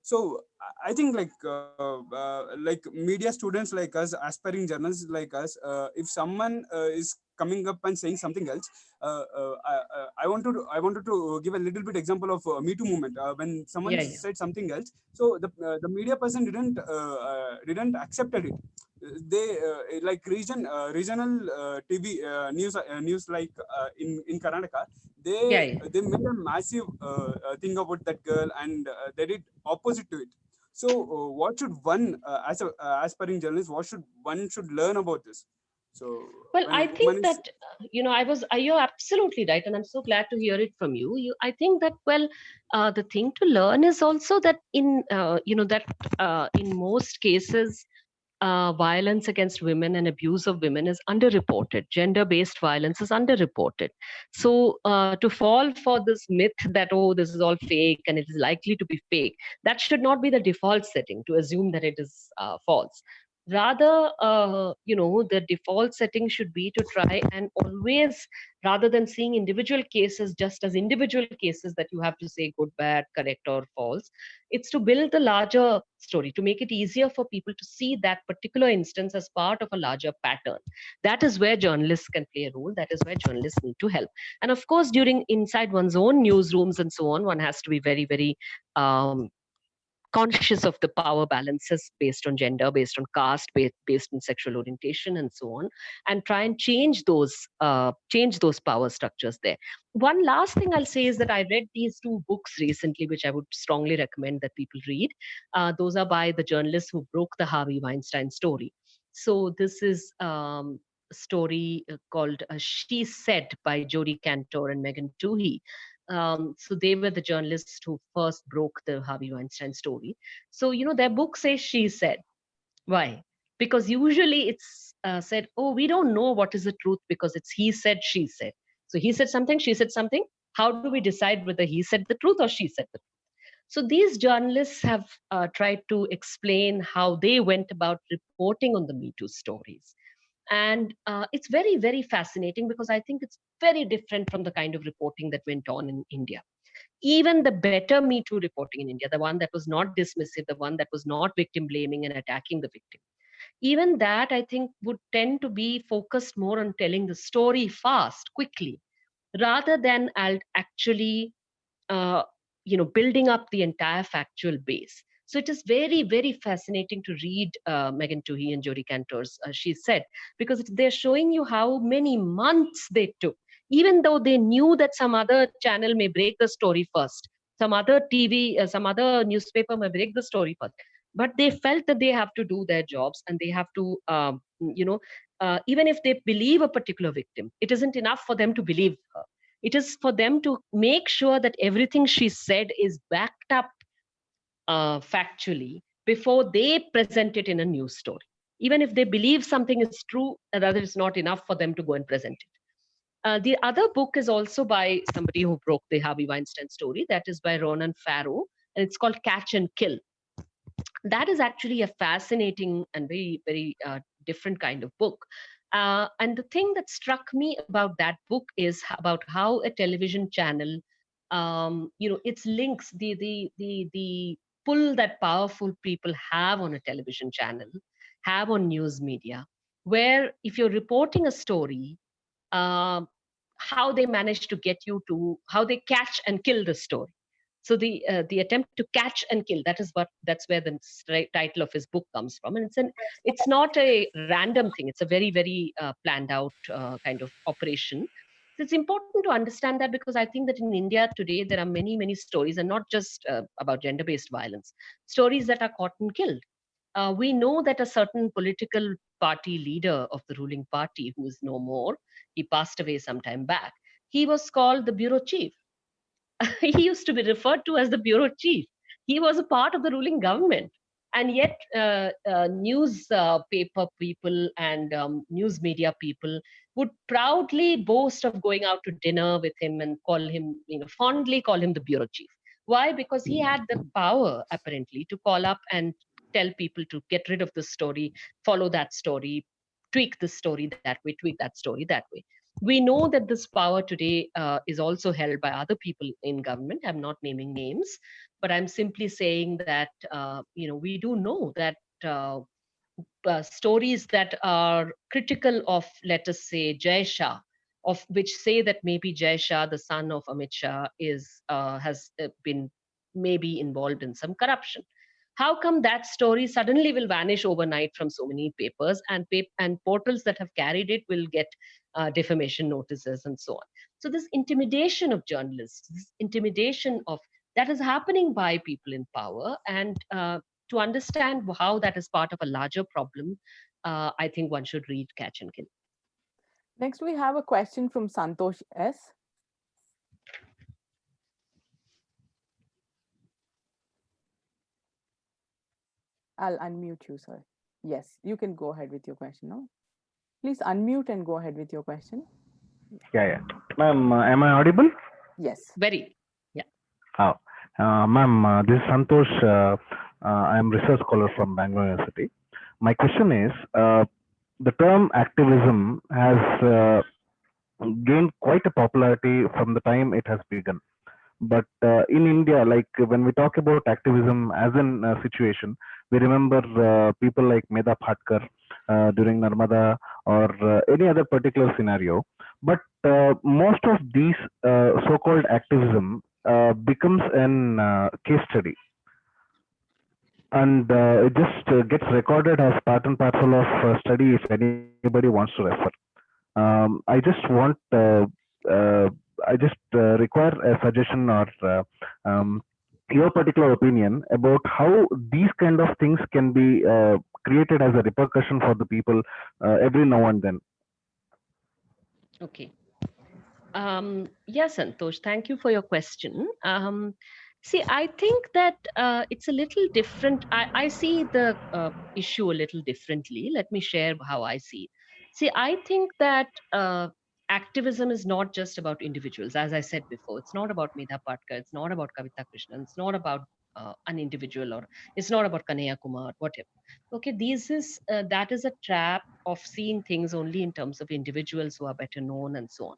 So I think like media students like us, aspiring journalists like us, if someone is coming up and saying something else, I wanted to give a little bit example of Me Too movement. When someone Yeah, yeah. said something else, so the media person didn't accepted it. They regional TV news like in Karnataka, Yeah, yeah. they made a massive thing about that girl, and they did opposite to it. So what should one as a aspiring journalist, what should one should learn about this? So Well, when I woman think is that, you're absolutely right. And I'm so glad to hear it from you. I think that, well, the thing to learn is also that in most cases, violence against women and abuse of women is underreported. Gender-based violence is underreported. So to fall for this myth that, oh, this is all fake and it is likely to be fake, that should not be the default setting, to assume that it is false. Rather, the default setting should be to try and always, rather than seeing individual cases just as individual cases that you have to say good, bad, correct, or false, it's to build the larger story, to make it easier for people to see that particular instance as part of a larger pattern. That is where journalists can play a role. That is where journalists need to help. And of course, during inside one's own newsrooms and so on, one has to be very, very conscious of the power balances based on gender, based on caste, based on sexual orientation, and so on, and try and change those power structures there. One last thing I'll say is that I read these two books recently, which I would strongly recommend that people read. Those are by the journalists who broke the Harvey Weinstein story. So this is a story called "She Said" by Jodie Cantor and Megan Toohey. So they were the journalists who first broke the Harvey Weinstein story. So, their book says "She Said." Why? Because usually it's said, oh, we don't know what is the truth because it's he said, she said. So he said something, she said something. How do we decide whether he said the truth or she said the truth? So these journalists have tried to explain how they went about reporting on the Me Too stories. And it's very, very fascinating because I think it's very different from the kind of reporting that went on in India. Even the better Me Too reporting in India, the one that was not dismissive, the one that was not victim blaming and attacking the victim, even that I think would tend to be focused more on telling the story fast, quickly, rather than actually uh, building up the entire factual base. So it is very, very fascinating to read Megan Toohey and Jodie Cantor's She Said, because they're showing you how many months they took, even though they knew that some other channel may break the story first, some other TV, some other newspaper may break the story first, but they felt that they have to do their jobs, and they have to even if they believe a particular victim, it isn't enough for them to believe her. It is for them to make sure that everything she said is backed up factually before they present it in a news story. Even if they believe something is true, that is not enough for them to go and present it. The other book is also by somebody who broke the Harvey Weinstein story. That is by Ronan Farrow, and it's called Catch and Kill. That is actually a fascinating and very, very different kind of book. And the thing that struck me about that book is about how a television channel, its links, the pull that powerful people have on a television channel, have on news media, where if you're reporting a story, uh, how they manage to get you to, how they catch and kill the story. So the attempt to catch and kill, that's where the title of his book comes from. And it's not a random thing. It's a very, very planned out kind of operation. So it's important to understand that, because I think that in India today, there are many, many stories, and not just about gender-based violence, stories that are caught and killed. We know that a certain political party leader of the ruling party, who is no more, he passed away some time back. He was called the bureau chief. He used to be referred to as the bureau chief. He was a part of the ruling government. And yet, newspaper people and news media people would proudly boast of going out to dinner with him and call him, fondly call him the bureau chief. Why? Because he had the power, apparently, to call up and tell people to get rid of the story, follow that story, tweak the story that way, tweak that story that way. We know that this power today is also held by other people in government. I'm not naming names, but I'm simply saying that we do know that stories that are critical of, let us say, Jai Shah, of which say that maybe Jai Shah, the son of Amit Shah, has been maybe involved in some corruption. How come that story suddenly will vanish overnight from so many papers, and portals that have carried it will get defamation notices and so on? So this intimidation of journalists, this intimidation of that is happening by people in power, and to understand how that is part of a larger problem, I think one should read Catch and Kill. Next, we have a question from Santosh S. I'll unmute you, sir. Yes, you can go ahead with your question now. Please unmute and go ahead with your question. Yeah. Ma'am, am I audible? Yes. Very, yeah. Oh, ma'am, this is Santosh. I am research scholar from Bangalore University. My question is, the term activism has gained quite a popularity from the time it has begun. But in India, like when we talk about activism as in situation, we remember people like Medha Patkar during Narmada or any other particular scenario. But most of these so-called activism becomes an case study, and it just gets recorded as part and parcel of study if anybody wants to refer. I just require a suggestion or your particular opinion about how these kind of things can be created as a repercussion for the people every now and then. Okay. Yes, Santosh, thank you for your question. See, I think that it's a little different. I see the issue a little differently. Let me share how I see it. See, I think that activism is not just about individuals. As I said before, it's not about Medha Patkar, it's not about Kavita Krishnan, it's not about an individual, or it's not about Kanhaiya Kumar, whatever. Okay, that is a trap of seeing things only in terms of individuals who are better known and so on.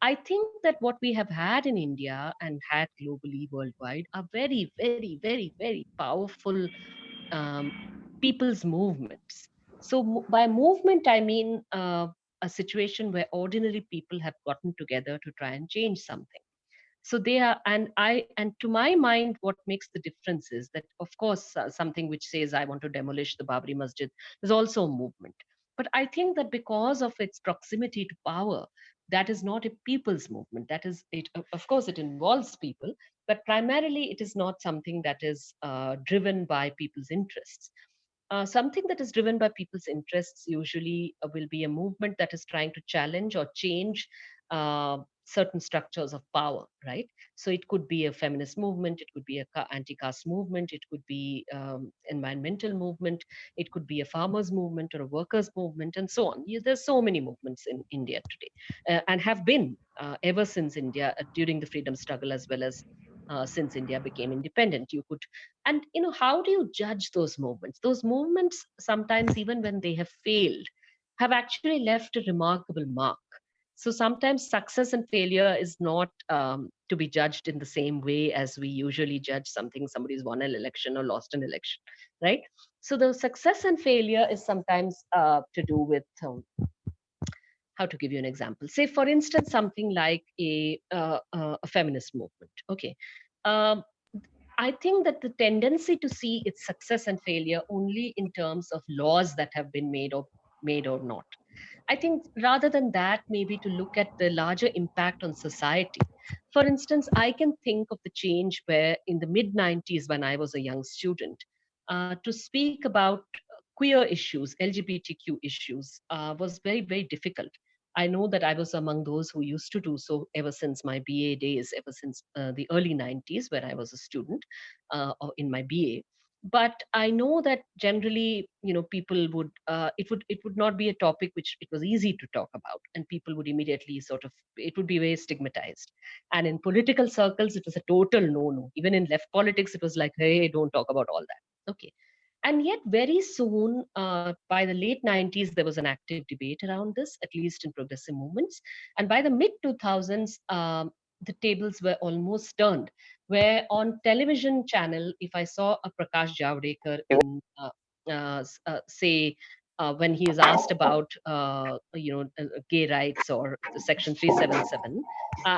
I think that what we have had in India and had globally, worldwide, are very, very, very, very powerful um, people's movements. So, by movement, I mean a situation where ordinary people have gotten together to try and change something. So they are, and to my mind, what makes the difference is that, of course, something which says I want to demolish the Babri Masjid is also a movement. But I think that because of its proximity to power, that is not a people's movement. That is it. Of course, it involves people, but primarily it is not something that is driven by people's interests. Something that is driven by people's interests usually will be a movement that is trying to challenge or change certain structures of power, right? So it could be a feminist movement, it could be a anti-caste movement, it could be environmental movement, it could be a farmers movement or a workers movement, and so on. There's so many movements in India today, and have been ever since India, during the freedom struggle, as well as since India became independent. And how do you judge those movements? Those movements, sometimes even when they have failed, have actually left a remarkable mark. So sometimes success and failure is not to be judged in the same way as we usually judge something, somebody's won an election or lost an election, right? So the success and failure is sometimes to do with how to give you an example? Say, for instance, something like a feminist movement. Okay. Um, I think that the tendency to see its success and failure only in terms of laws that have been made or not. I think rather than that, maybe to look at the larger impact on society. For instance, I can think of the change where in the mid 90s, when I was a young student, to speak about queer issues, LGBTQ issues, was very, very difficult. I know that I was among those who used to do so ever since my BA days, ever since the early 90s, where I was a student in my BA. But I know that generally, people would it would not be a topic which it was easy to talk about, and people would immediately it would be very stigmatized. And in political circles, it was a total no. Even in left politics, it was like, hey, don't talk about all that. Okay. And yet, very soon, by the late 90s, there was an active debate around this, at least in progressive movements. And by the mid 2000s, the tables were almost turned, where on television channel, if I saw a Prakash Javadekar in, say, when he is asked about, gay rights or the Section 377,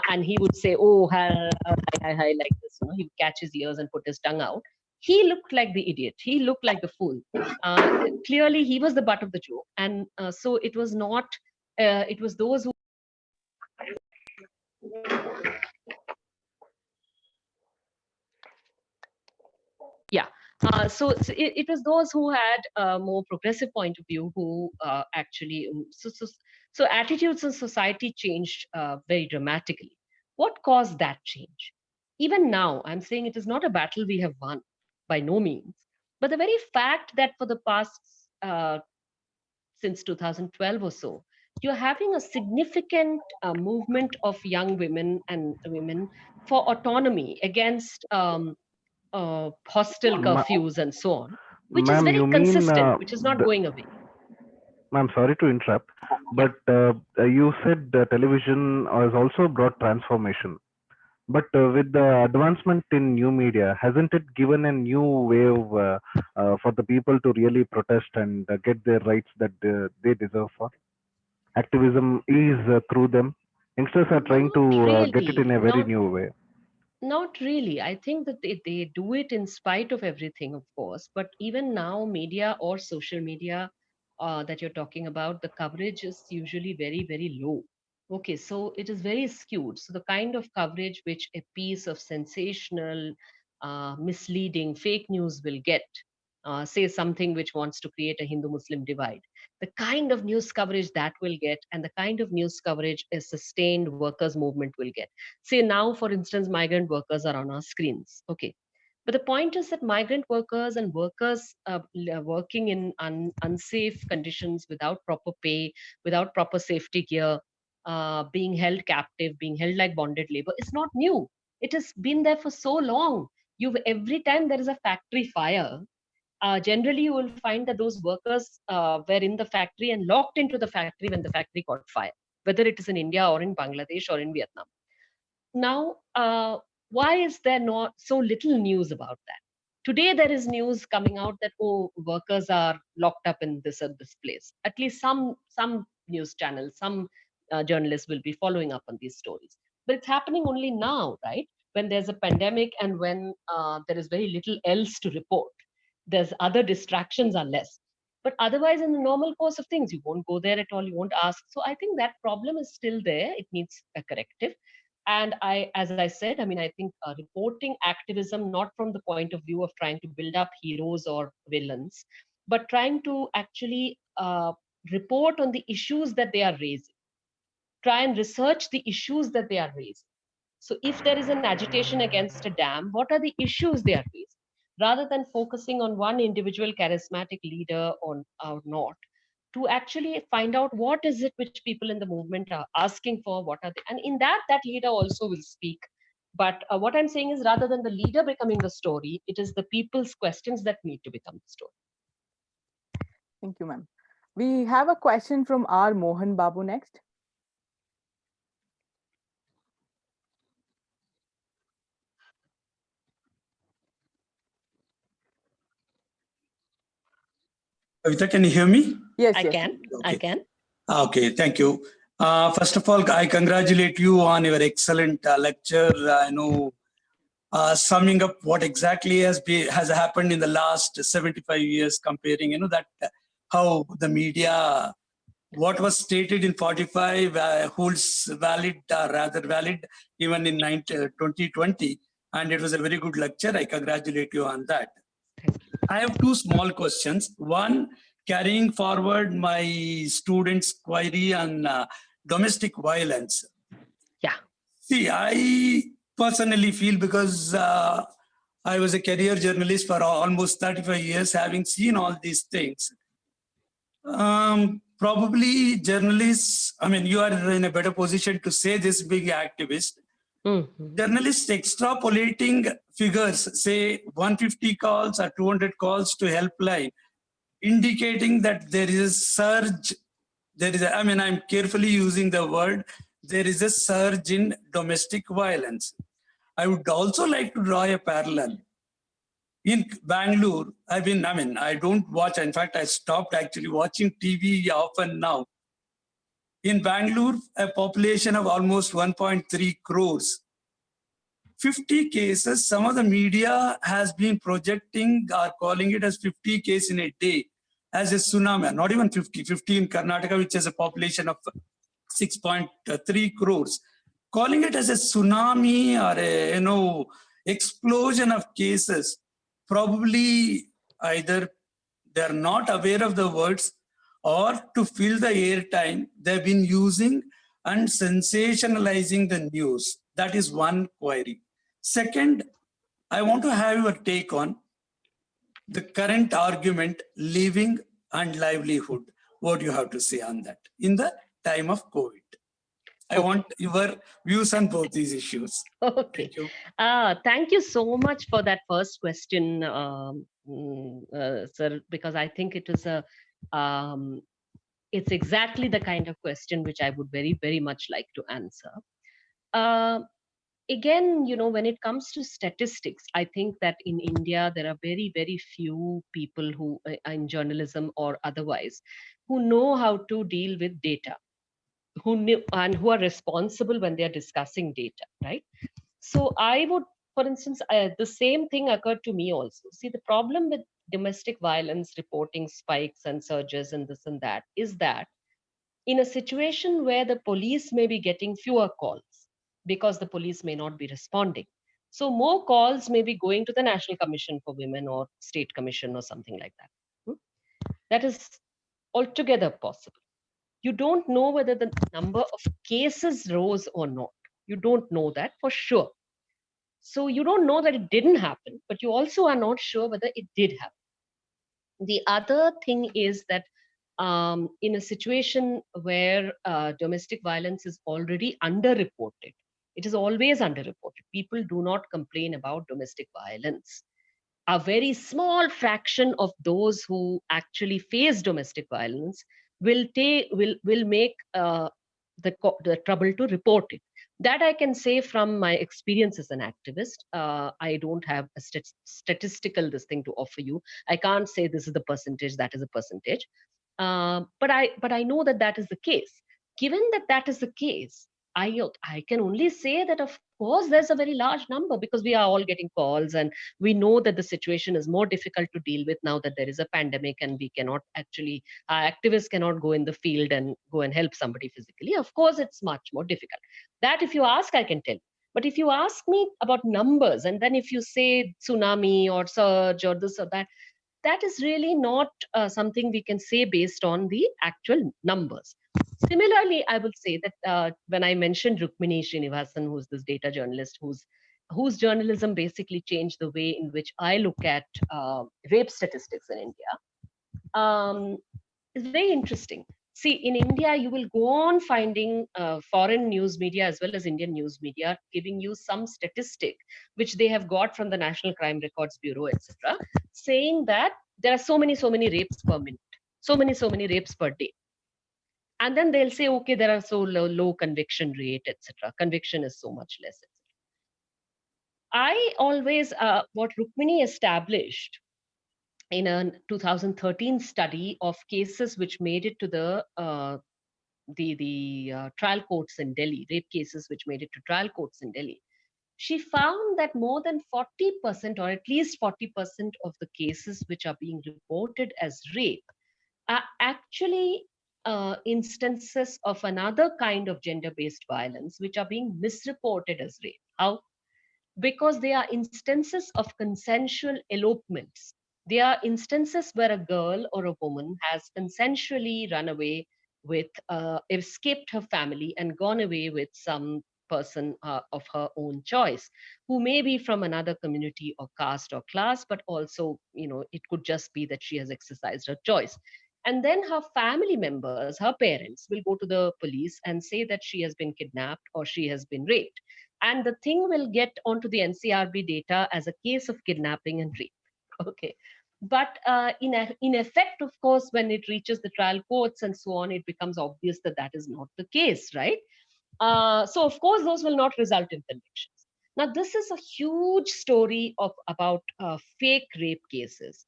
and he would say, "Oh, hi, like this," he would catch his ears and put his tongue out. He looked like the idiot. He looked like the fool. Clearly, he was the butt of the joke, and so it was not. It was those who. Yeah. So it was those who had a more progressive point of view who actually so attitudes in society changed very dramatically. What caused that change? Even now, I'm saying it is not a battle we have won, by no means, but the very fact that for the past since 2012 or so, you're having a significant movement of young women and women for autonomy against hostel curfews and so on, which is Ma'am, very you mean consistent, which is not going away. Ma'am, sorry to interrupt, but you said television has also brought transformation. But with the advancement in new media, hasn't it given a new wave for the people to really protest and get their rights that they deserve for? Activism is through them. Youngsters are trying to get it in a very new way. Not really. I think that they do it in spite of everything, of course. But even now, media or social media that you're talking about, the coverage is usually very, very low. Okay, so it is very skewed. So the kind of coverage which a piece of sensational, misleading fake news will get, say something which wants to create a Hindu-Muslim divide, the kind of news coverage that will get, and the kind of news coverage a sustained workers' movement will get. Say now, for instance, migrant workers are on our screens. Okay. But the point is that migrant workers and workers working in unsafe conditions without proper pay, without proper safety gear, being held captive, being held like bonded labor is not new. It has been there for so long. Every time there is a factory fire, generally you will find that those workers were in the factory and locked into the factory when the factory caught fire, whether it is in India or in Bangladesh or in Vietnam. Now, why is there not so little news about that? Today, there is news coming out that, oh, workers are locked up in this or this place. At least some news channels, some journalists will be following up on these stories. But it's happening only now, right? When there's a pandemic and when there is very little else to report. There's other distractions are less. But otherwise, in the normal course of things, you won't go there at all, you won't ask. So I think that problem is still there. It needs a corrective. And as I said, I mean, I think reporting activism, not from the point of view of trying to build up heroes or villains, but trying to actually report on the issues that they are raising, try and research the issues that they are raising. So if there is an agitation against a dam, what are the issues they are raising? Rather than focusing on one individual charismatic leader or not, to actually find out what is it which people in the movement are asking for, what are they, and in that leader also will speak. But what I'm saying is, rather than the leader becoming the story, it is the people's questions that need to become the story. Thank you, ma'am. We have a question from R. Mohan Babu next. Kavita, can you hear me? Yes, I yes. can. Okay. I can. Okay, thank you. First of all, I congratulate you on your excellent lecture. Summing up what exactly has happened in the last 75 years, comparing, that how the media, what was stated in 45 holds valid, rather valid, even in 2020. And it was a very good lecture. I congratulate you on that. I have two small questions. One, carrying forward my students' query on domestic violence. Yeah. See, I personally feel, because I was a career journalist for almost 35 years, having seen all these things. Probably journalists, you are in a better position to say this, being activist. Journalists extrapolating figures, say 150 calls or 200 calls to helpline, indicating that there is a surge. I'm carefully using the word, there is a surge in domestic violence. I would also like to draw a parallel. In Bangalore, I don't watch, in fact, I stopped actually watching TV often now. In Bangalore, a population of almost 1.3 crores, 50 cases, some of the media has been projecting or calling it as 50 cases in a day as a tsunami, not even 50 in Karnataka, which has a population of 6.3 crores. Calling it as a tsunami or a explosion of cases, probably either they're not aware of the words, or to fill the airtime, they've been using and sensationalizing the news. That is one query. Second, I want to have your take on the current argument, living and livelihood. What do you have to say on that in the time of COVID? I want your views on both these issues. Okay. Thank you. Thank you so much for that first question, sir, because I think it is it's exactly the kind of question which I would very, very much like to answer. Again, when it comes to statistics, I think that in India, there are very, very few people who, in journalism or otherwise, who know how to deal with data, who are responsible when they're discussing data, right? So I would, for instance, the same thing occurred to me also. See, the problem with domestic violence reporting spikes and surges and this and that is that in a situation where the police may be getting fewer calls because the police may not be responding, so more calls may be going to the National Commission for Women or State Commission or something like that. That is altogether possible. You don't know whether the number of cases rose or not. You don't know that for sure. So you don't know that it didn't happen, but you also are not sure whether it did happen. The other thing is that in a situation where domestic violence is already underreported, it is always underreported. People do not complain about domestic violence. A very small fraction of those who actually face domestic violence will make the trouble to report it. That I can say from my experience as an activist. I don't have a statistical this thing to offer you. I can't say this is the percentage, that is a percentage. But I know that is the case. Given that is the case, I can only say that of course there's a very large number, because we are all getting calls and we know that the situation is more difficult to deal with now that there is a pandemic and we cannot actually, activists cannot go in the field and go and help somebody physically. Of course, it's much more difficult. That if you ask, I can tell. But if you ask me about numbers, and then if you say tsunami or surge or this or that, that is really not something we can say based on the actual numbers. Similarly, I will say that when I mentioned Rukmini Srinivasan, who's this data journalist, whose journalism basically changed the way in which I look at rape statistics in India, is very interesting. See, in India, you will go on finding foreign news media as well as Indian news media giving you some statistic which they have got from the National Crime Records Bureau, etc., saying that there are so many rapes per minute, so many rapes per day. And then they'll say, okay, there are so low conviction rate, etc. Conviction is so much less, etc. I always, what Rukmini established in a 2013 study of cases which made it to the trial courts in Delhi, rape cases which made it to trial courts in Delhi, she found that more than 40%, or at least 40% of the cases which are being reported as rape are actually instances of another kind of gender-based violence which are being misreported as rape. How? Because they are instances of consensual elopements. They are instances where a girl or a woman has consensually run away with, escaped her family and gone away with some person of her own choice, who may be from another community or caste or class, but also, it could just be that she has exercised her choice. And then her family members, her parents, will go to the police and say that she has been kidnapped or she has been raped, and the thing will get onto the NCRB data as a case of kidnapping and rape. Okay. But in effect, of course, when it reaches the trial courts and so on, it becomes obvious that that is not the case, right? So, of course, those will not result in convictions. Now, this is a huge story about fake rape cases.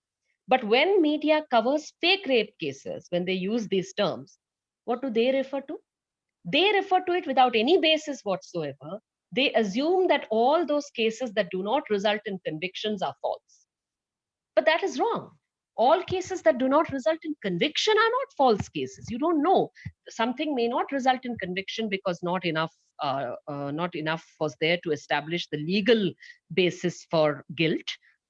But when media covers fake rape cases, when they use these terms, what do they refer to? They refer to it without any basis whatsoever. They assume that all those cases that do not result in convictions are false. But that is wrong. All cases that do not result in conviction are not false cases. You don't know. Something may not result in conviction because not enough was there to establish the legal basis for guilt.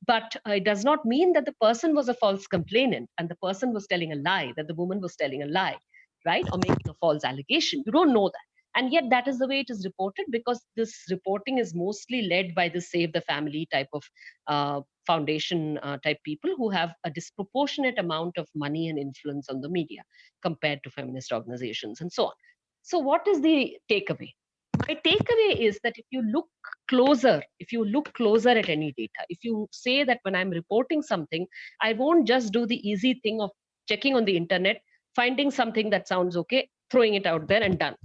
But it does not mean that the person was a false complainant and the person was telling a lie, that the woman was telling a lie, right? Or making a false allegation. You don't know that. And yet that is the way it is reported, because this reporting is mostly led by the Save the Family type of foundation type people who have a disproportionate amount of money and influence on the media compared to feminist organizations and so on. So what is the takeaway? My takeaway is that if you look closer at any data, if you say that when I'm reporting something, I won't just do the easy thing of checking on the internet, finding something that sounds okay, throwing it out there and done.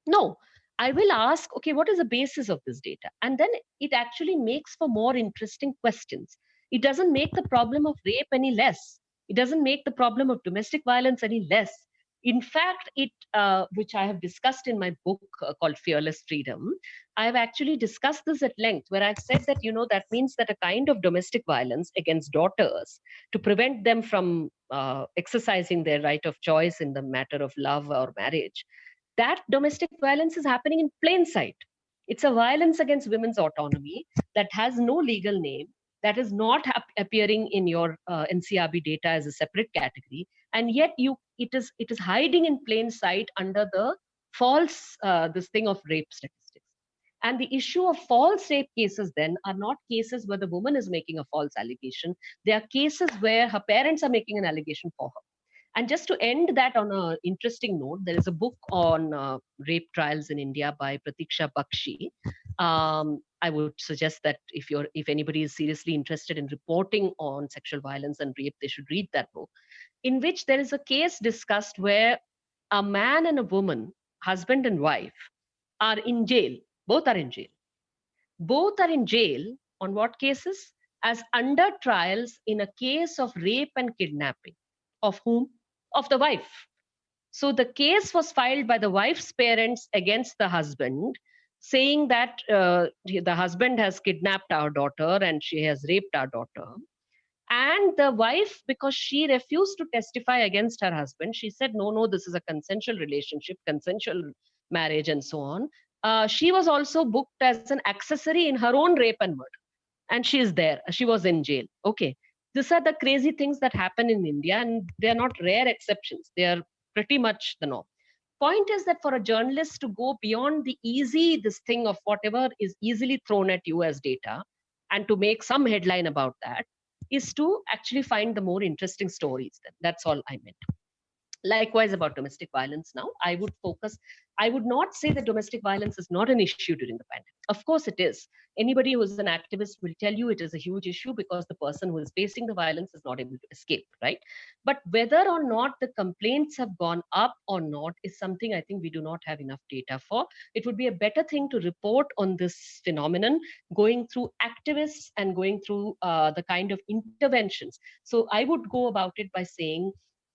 No, I will ask, okay, what is the basis of this data? And then it actually makes for more interesting questions. It doesn't make the problem of rape any less. It doesn't make the problem of domestic violence any less. In fact, which I have discussed in my book called Fearless Freedom, I have actually discussed this at length, where I've said that, that means that a kind of domestic violence against daughters to prevent them from exercising their right of choice in the matter of love or marriage, that domestic violence is happening in plain sight. It's a violence against women's autonomy that has no legal name, that is not appearing in your NCRB data as a separate category, and yet it is hiding in plain sight under the false this thing of rape statistics. And the issue of false rape cases then are not cases where the woman is making a false allegation. They are cases where her parents are making an allegation for her. And just to end that on an interesting note, there is a book on rape trials in India by Pratiksha Bakshi. I would suggest that if anybody is seriously interested in reporting on sexual violence and rape, they should read that book, in which there is a case discussed where a man and a woman, husband and wife, are in jail. Both are in jail. Both are in jail on what cases? As under trials in a case of rape and kidnapping. Of whom? Of the wife. So the case was filed by the wife's parents against the husband, saying that the husband has kidnapped our daughter and she has raped our daughter. And the wife, because she refused to testify against her husband, she said, no, this is a consensual relationship, consensual marriage, and so on. She was also booked as an accessory in her own rape and murder. And she is there. She was in jail. Okay. These are the crazy things that happen in India, and they are not rare exceptions. They are pretty much the norm. Point is that for a journalist to go beyond this thing of whatever is easily thrown at you as data, and to make some headline about that, is to actually find the more interesting stories. That's all I meant. Likewise about domestic violence now, I would not say that domestic violence is not an issue during the pandemic. Of course it is. Anybody who is an activist will tell you it is a huge issue because the person who is facing the violence is not able to escape, right? But whether or not the complaints have gone up or not is something I think we do not have enough data for. It would be a better thing to report on this phenomenon going through activists and going through the kind of interventions. So I would go about it by saying,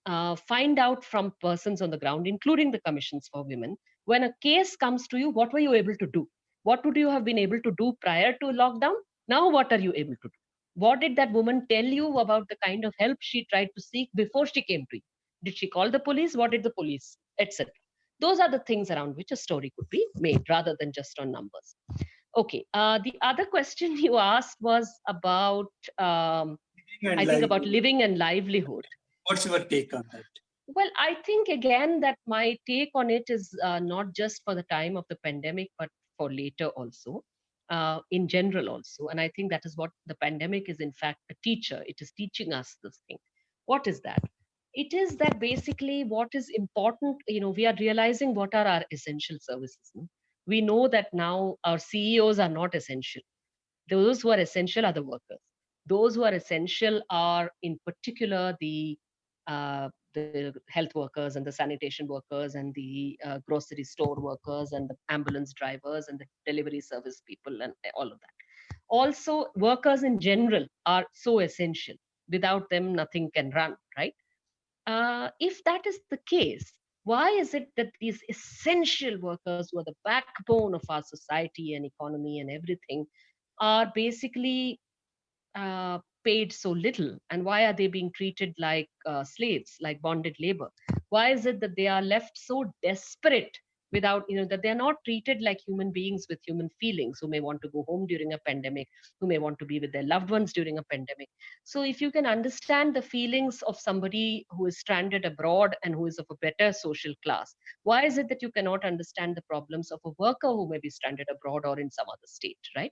find out from persons on the ground, including the commissions for women, when a case comes to you, what were you able to do? What would you have been able to do prior to lockdown? Now, what are you able to do? What did that woman tell you about the kind of help she tried to seek before she came to you? Did she call the police? What did the police, etc.? Those are the things around which a story could be made rather than just on numbers. Okay. The other question you asked was about, I think, about living and livelihood. What's your take on that? Well, I think again that my take on it is not just for the time of the pandemic, but for later also, in general also. And I think that is what the pandemic is, in fact, a teacher. It is teaching us this thing. What is that? It is that basically what is important, we are realizing what are our essential services. No? We know that now our CEOs are not essential. Those who are essential are the workers. Those who are essential are, in particular, the health workers and the sanitation workers and the grocery store workers and the ambulance drivers and the delivery service people and all of that. Also, workers in general are so essential. Without them, nothing can run, right? If that is the case, why is it that these essential workers who are the backbone of our society and economy and everything are basically paid so little, and why are they being treated like slaves, like bonded labor? Why is it that they are left so desperate without, that they're not treated like human beings with human feelings, who may want to go home during a pandemic, who may want to be with their loved ones during a pandemic? So if you can understand the feelings of somebody who is stranded abroad and who is of a better social class, why is it that you cannot understand the problems of a worker who may be stranded abroad or in some other state, right?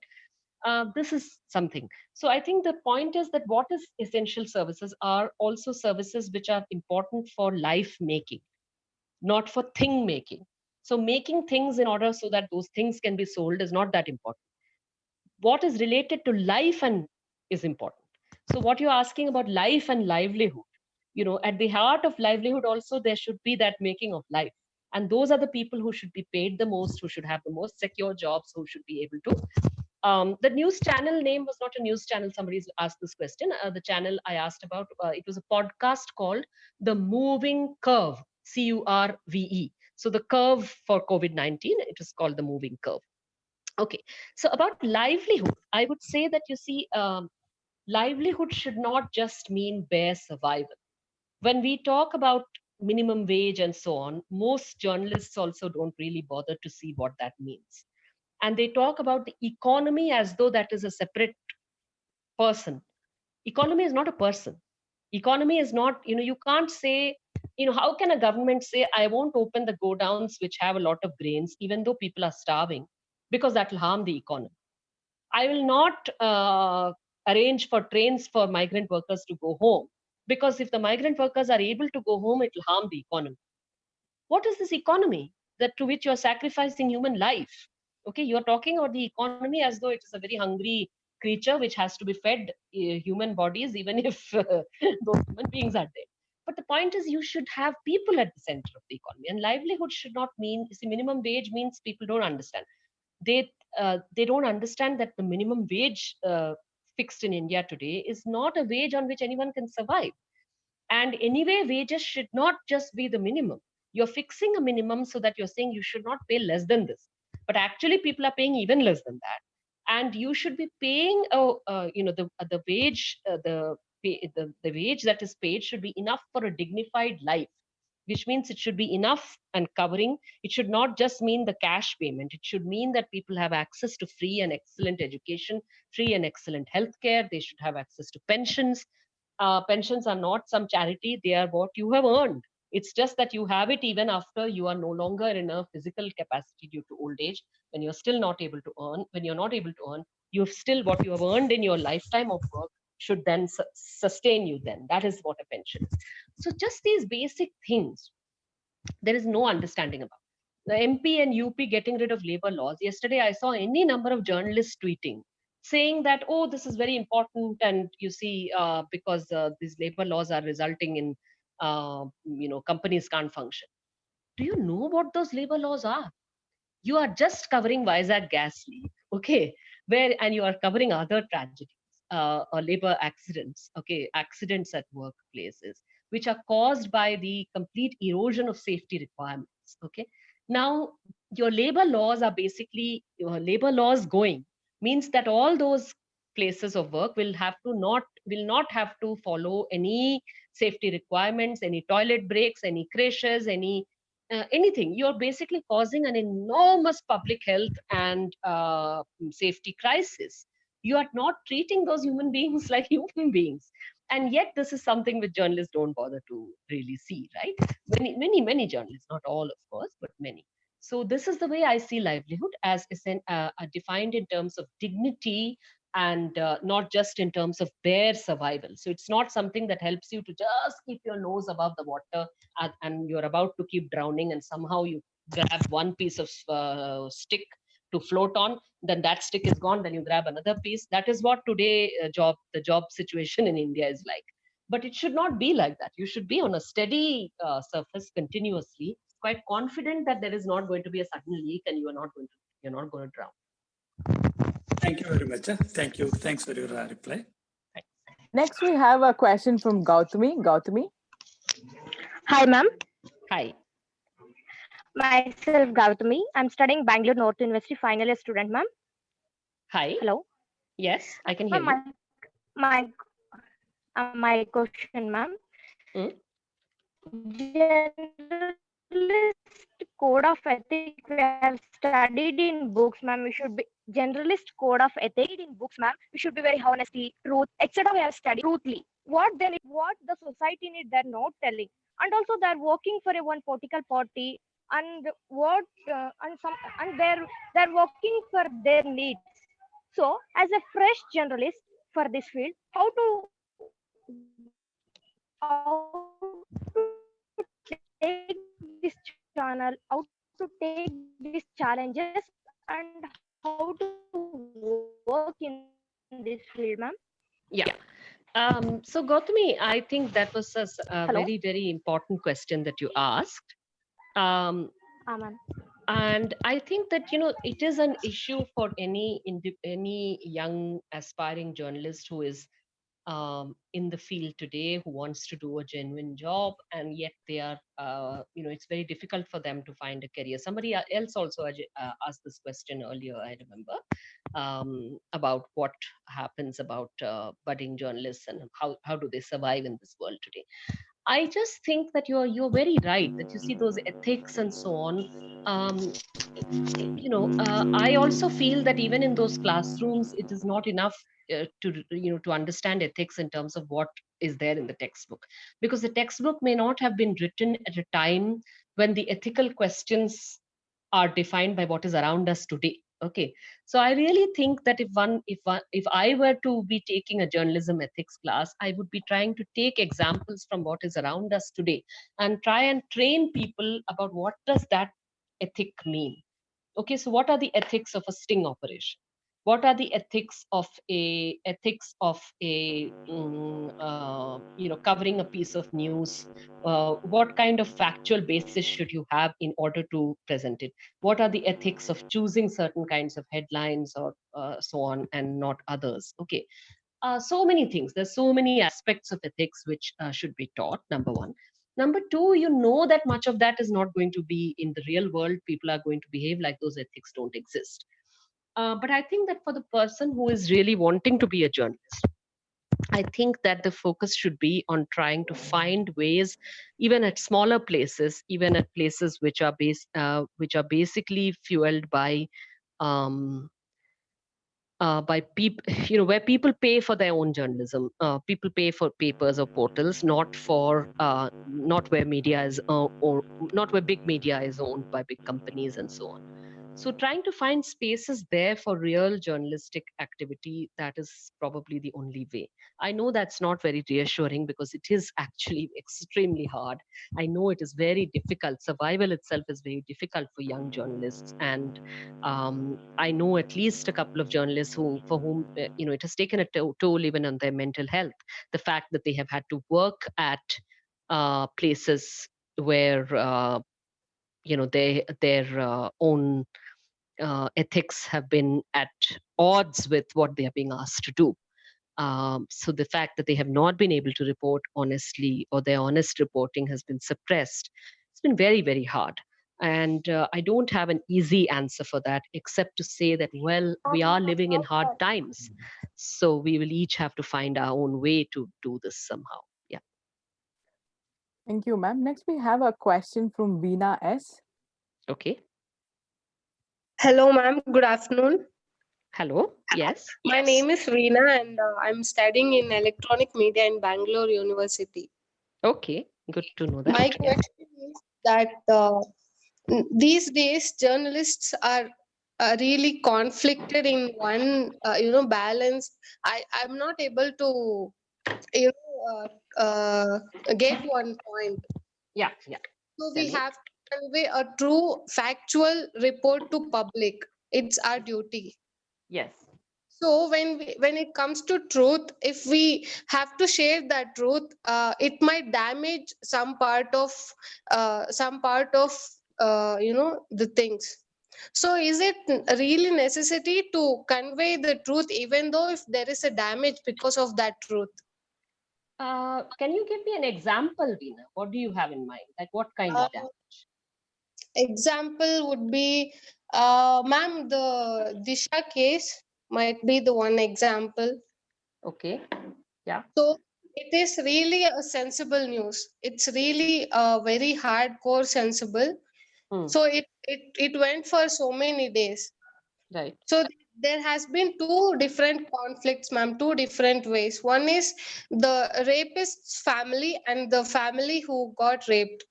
This is something. So I think the point is that what is essential services are also services which are important for life making, not for thing making. So making things in order so that those things can be sold is not that important. What is related to life and is important. So what you're asking about life and livelihood, at the heart of livelihood also there should be that making of life. And those are the people who should be paid the most, who should have the most secure jobs, who should be able to the news channel name was not a news channel. Somebody's asked this question. The channel I asked about, it was a podcast called The Moving Curve, CURVE. So the curve for COVID-19, it was called The Moving Curve. Okay. So about livelihood, I would say that, livelihood should not just mean bare survival. When we talk about minimum wage and so on, most journalists also don't really bother to see what that means. And they talk about the economy as though that is a separate person. Economy is not a person. Economy is not, you can't say, how can a government say, I won't open the godowns which have a lot of grains, even though people are starving, because that will harm the economy. I will not arrange for trains for migrant workers to go home, because if the migrant workers are able to go home, it will harm the economy. What is this economy that to which you're sacrificing human life? Okay, you're talking about the economy as though it is a very hungry creature which has to be fed human bodies, even if those human beings are dead. But the point is, you should have people at the center of the economy, and livelihood should not mean, see, minimum wage means people don't understand. They don't understand that the minimum wage fixed in India today is not a wage on which anyone can survive. And anyway, wages should not just be the minimum. You're fixing a minimum so that you're saying you should not pay less than this. But actually, people are paying even less than that. And you should be paying, the wage, the wage that is paid should be enough for a dignified life, which means it should be enough and covering. It should not just mean the cash payment. It should mean that people have access to free and excellent education, free and excellent healthcare. They should have access to pensions. Pensions are not some charity, they are what you have earned. It's just that you have it even after you are no longer in a physical capacity due to old age. When you're still not able to earn, when you're not able to earn, you've still, what you have earned in your lifetime of work should then sustain you then. That is what a pension is. So just these basic things, there is no understanding about. The MP and UP getting rid of labor laws. Yesterday, I saw any number of journalists tweeting, saying that, oh, this is very important. And you see, because these labor laws are resulting in, companies can't function. Do you know what those labor laws are? You are just covering Vizag gas leak, okay, and you are covering other tragedies or labor accidents, okay, accidents at workplaces, which are caused by the complete erosion of safety requirements. Okay. Now, your labor laws are basically, your labor laws going means that all those places of work will not have to follow any safety requirements, any toilet breaks, any crashes, anything. You're basically causing an enormous public health and safety crisis. You are not treating those human beings like human beings. And yet this is something which journalists don't bother to really see, right? Many journalists, not all of course, but many. So this is the way I see livelihood, as defined in terms of dignity, and not just in terms of their survival. So it's not something that helps you to just keep your nose above the water, and you're about to keep drowning, and somehow you grab one piece of stick to float on, then that stick is gone, then you grab another piece. That is what today the job situation in India is like. But it should not be like that. You should be on a steady surface continuously, quite confident that there is not going to be a sudden leak, and you're not going to drown. Thank you very much. Thank you. Thanks for your reply. Next, we have a question from Gautami. Gautami. Hi, ma'am. Hi. Myself, Gautami. I'm studying Bangalore North University final year student, ma'am. Hi. Hello. Yes, I can hear you. My question, ma'am. Generalist code of ethics we have studied in books, ma'am. We should be generalist code of ethics in books, ma'am. We should be very honesty, truth, etc. We have studied truthfully. What the society need, they're not telling. And also they're working for one political party, and they're working for their needs. So as a fresh generalist for this field, how to take this channel, how to take these challenges, and how to work in this field, ma'am? Yeah. So Gautami, I think that was a very, very important question that you asked. Ma'am. And I think that, it is an issue for any young aspiring journalist who is in the field today, who wants to do a genuine job, and yet they are, it's very difficult for them to find a career. Somebody else also asked this question earlier, I remember, about what happens about budding journalists and how do they survive in this world today. I just think that you're very right, that you see those ethics and so on. I also feel that even in those classrooms, it is not enough to understand ethics in terms of what is there in the textbook, because the textbook may not have been written at a time when the ethical questions are defined by what is around us today. Okay, so I really think that if I were to be taking a journalism ethics class, I would be trying to take examples from what is around us today and try and train people about what does that ethic mean. Okay, so what are the ethics of a sting operation? What are the ethics of covering a piece of news? What kind of factual basis should you have in order to present it? What are the ethics of choosing certain kinds of headlines or so on and not others? Okay, so many things. There's so many aspects of ethics which should be taught, number one. Number two, that much of that is not going to be in the real world. People are going to behave like those ethics don't exist. But I think that for the person who is really wanting to be a journalist, I think that the focus should be on trying to find ways, even at smaller places, even at places which are basically fueled by people, where people pay for their own journalism. People pay for papers or portals, not where media is, or not where big media is owned by big companies and so on. So trying to find spaces there for real journalistic activity, that is probably the only way. I know that's not very reassuring because it is actually extremely hard. I know it is very difficult. Survival itself is very difficult for young journalists. And I know at least a couple of journalists for whom, it has taken a toll even on their mental health. The fact that they have had to work at places where, their own ethics have been at odds with what they are being asked to do. So the fact that they have not been able to report honestly, or their honest reporting has been suppressed, it's been very, very hard. And I don't have an easy answer for that, except to say that, well, we are living in hard times. So we will each have to find our own way to do this somehow. Yeah. Thank you, ma'am. Next, we have a question from Veena S. Okay. Hello, ma'am. Good afternoon. Hello. Yes. My name is Veena, and I'm studying in electronic media in Bangalore University. Okay. Good to know that. My Yeah. question is that these days journalists are really conflicted in one, balance. I'm not able to, get one point. Yeah. Yeah. So Tell we me. have to convey a true factual report to public. It's our duty. Yes. So when it comes to truth, if we have to share that truth, it might damage some part of the things. So is it really necessity to convey the truth, even though if there is a damage because of that truth? Can you give me an example, Veena? What do you have in mind? Like what kind Uh, of damage? Example would be, ma'am, the Disha case might be the one example. Okay. Yeah. So it is really a sensible news. It's really very hardcore sensible. So it went for so many days. Right. So there has been two different conflicts, ma'am, two different ways. One is the rapist's family and the family who got raped.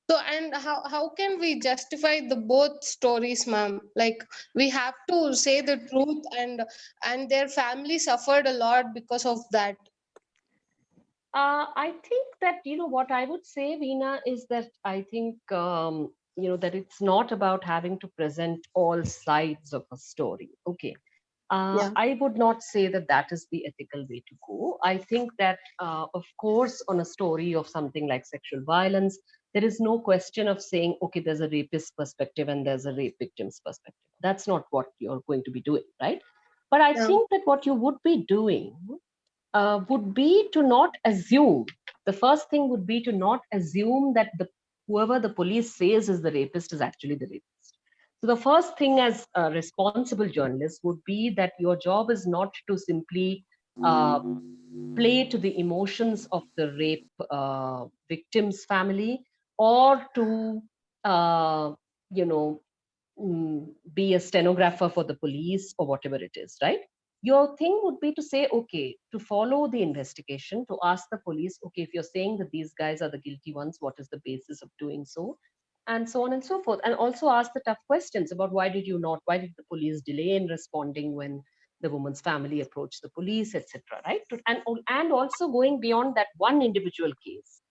So, and how can we justify the both stories, ma'am? Like we have to say the truth, and their family suffered a lot because of that. I think that, what I would say, Veena, is that I think, that it's not about having to present all sides of a story. Okay. Yeah. I would not say that that is the ethical way to go. I think that, of course, on a story of something like sexual violence, there is no question of saying, okay, there's a rapist perspective and there's a rape victim's perspective. That's not what you're going to be doing, right? But I Yeah. think that what you would be doing would be to not assume. The first thing would be to not assume that whoever the police says is the rapist is actually the rapist. So the first thing as a responsible journalist would be that your job is not to simply play to the emotions of the rape victim's family, or to, uh, you know, be a stenographer for the police or whatever it is, right? Your thing would be to say, okay, to follow the investigation, to ask the police, okay, if you're saying that these guys are the guilty ones, what is the basis of doing so? And so on and so forth. And also ask the tough questions about why did the police delay in responding when the woman's family approached the police, etc. Right? And also going beyond that one individual case,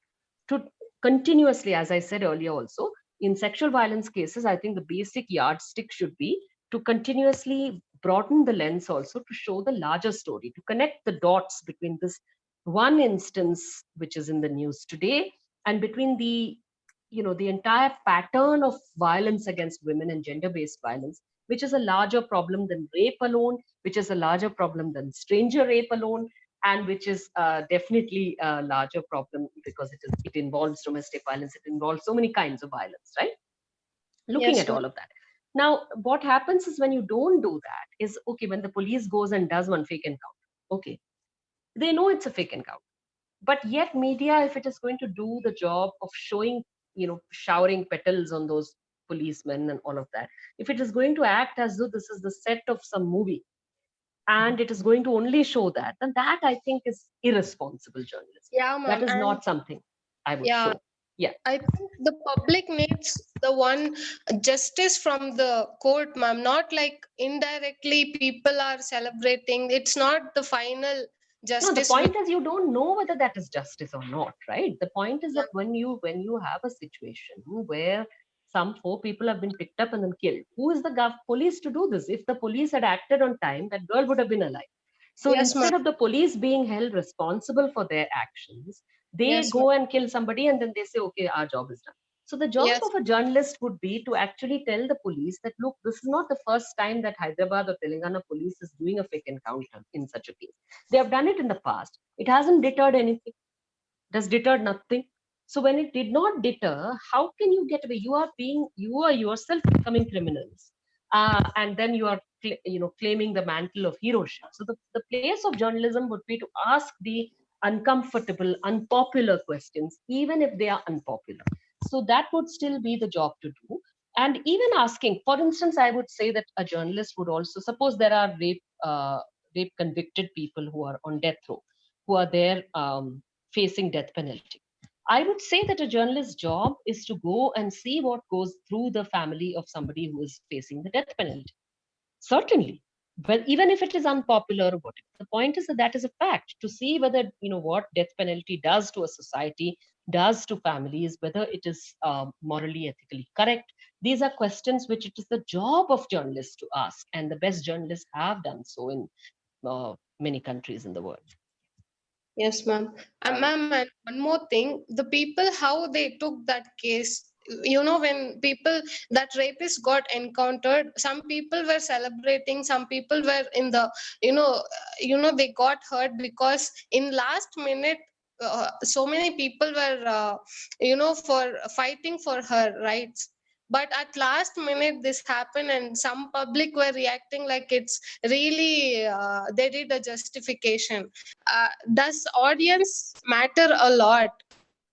to continuously, as I said earlier also, in sexual violence cases, I think the basic yardstick should be to continuously broaden the lens also, to show the larger story, to connect the dots between this one instance which is in the news today, and between the entire pattern of violence against women and gender-based violence, which is a larger problem than rape alone, which is a larger problem than stranger rape alone, and which is definitely a larger problem because it involves domestic violence. It involves so many kinds of violence, right? Looking Yes, at ma'am. all of that. Now, what happens is when you don't do that is, okay, when the police goes and does one fake encounter, okay, they know it's a fake encounter. But yet media, if it is going to do the job of showing, showering petals on those policemen and all of that, if it is going to act as though this is the set of some movie, and it is going to only show that, then that I think is irresponsible journalism. Yeah, That ma'am. is And not something I would yeah, show. Yeah. I think the public needs the one justice from the court, ma'am. Not like indirectly people are celebrating. It's not the final No, the justice. point is you don't know whether that is justice or not, right? The point is Yeah. that when you have a situation where some 4 people have been picked up and then killed, who is the police to do this? If the police had acted on time, that girl would have been alive. So Yes, ma'am. instead of the police being held responsible for their actions, they Yes, go and kill somebody and then they say, okay, our job is done. So the job Yes. of a journalist would be to actually tell the police that, look, this is not the first time that Hyderabad or Telangana police is doing a fake encounter in such a case. They have done it in the past. It hasn't deterred anything. It has deterred nothing. So when it did not deter, how can you get away? You are yourself becoming criminals. And then you are claiming the mantle of heroship. So the place of journalism would be to ask the uncomfortable, unpopular questions, even if they are unpopular. So that would still be the job to do. And even asking, for instance, I would say that a journalist would also, suppose there are rape convicted people who are on death row, who are there facing death penalty. I would say that a journalist's job is to go and see what goes through the family of somebody who is facing the death penalty. Certainly, but even if it is unpopular or whatever, the point is that that is a fact, to see whether what death penalty does to a society, does to families, whether it is morally, ethically correct. These are questions which it is the job of journalists to ask, and the best journalists have done so in many countries in the world. Yes, ma'am. And ma'am, and one more thing, the people, how they took that case, when people, that rapist got encountered, some people were celebrating, some people were in the, they got hurt because in last minute, so many people were, for fighting for her rights. But at last minute, this happened, and some public were reacting like it's really, they did a justification. Does audience matter a lot?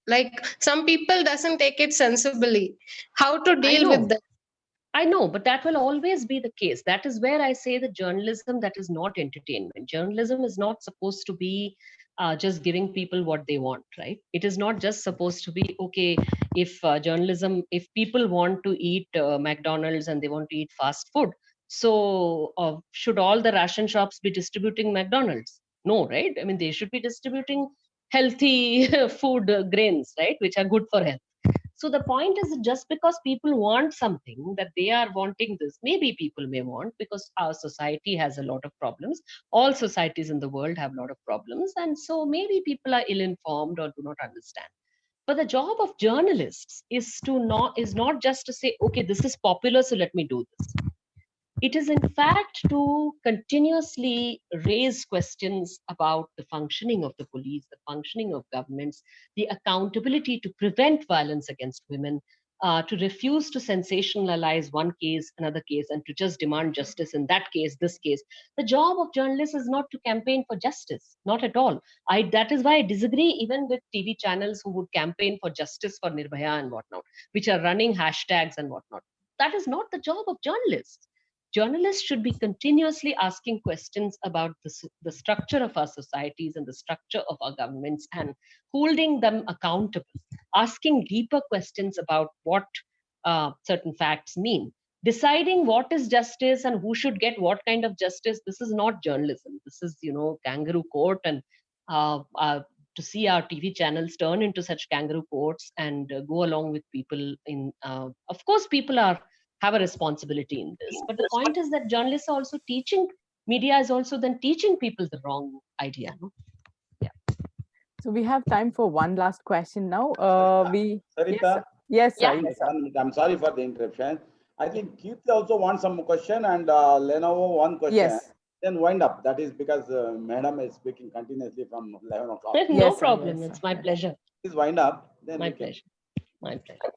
Like some people doesn't take it sensibly. How to deal with that? I know, but that will always be the case. That is where I say that journalism, that is not entertainment. Journalism is not supposed to be just giving people what they want, right? It is not just supposed to be, okay, if if people want to eat McDonald's and they want to eat fast food, so should all the ration shops be distributing McDonald's? No, right? I mean, they should be distributing healthy food grains, right? Which are good for health. So the point is, just because people want something, that they are wanting this, maybe people may want, because our society has a lot of problems. All societies in the world have a lot of problems. And so maybe people are ill-informed or do not understand. But the job of journalists is not just to say, okay, this is popular, so let me do this. It is, in fact, to continuously raise questions about the functioning of the police, the functioning of governments, the accountability to prevent violence against women, to refuse to sensationalize one case, another case, and to just demand justice in that case, this case. The job of journalists is not to campaign for justice, not at all. That is why I disagree even with TV channels who would campaign for justice for Nirbhaya and whatnot, which are running hashtags and whatnot. That is not the job of journalists. Journalists should be continuously asking questions about the structure of our societies and the structure of our governments, and holding them accountable, asking deeper questions about what certain facts mean, deciding what is justice and who should get what kind of justice. This is not journalism. This is, kangaroo court, and to see our TV channels turn into such kangaroo courts and go along with people in, of course, people have a responsibility in this. But the point is that journalists are also teaching, media is also then teaching people the wrong idea. No? Yeah. So we have time for one last question now. Sarita? Yes, sir. Yeah. Yes, sir. I'm sorry for the interruption. I think Kirti also wants some question, and Lenovo one question. Yes. Then wind up. That is because Madam is speaking continuously from 11 o'clock. No problem. It's my pleasure. Please wind up. Then my pleasure. My pleasure.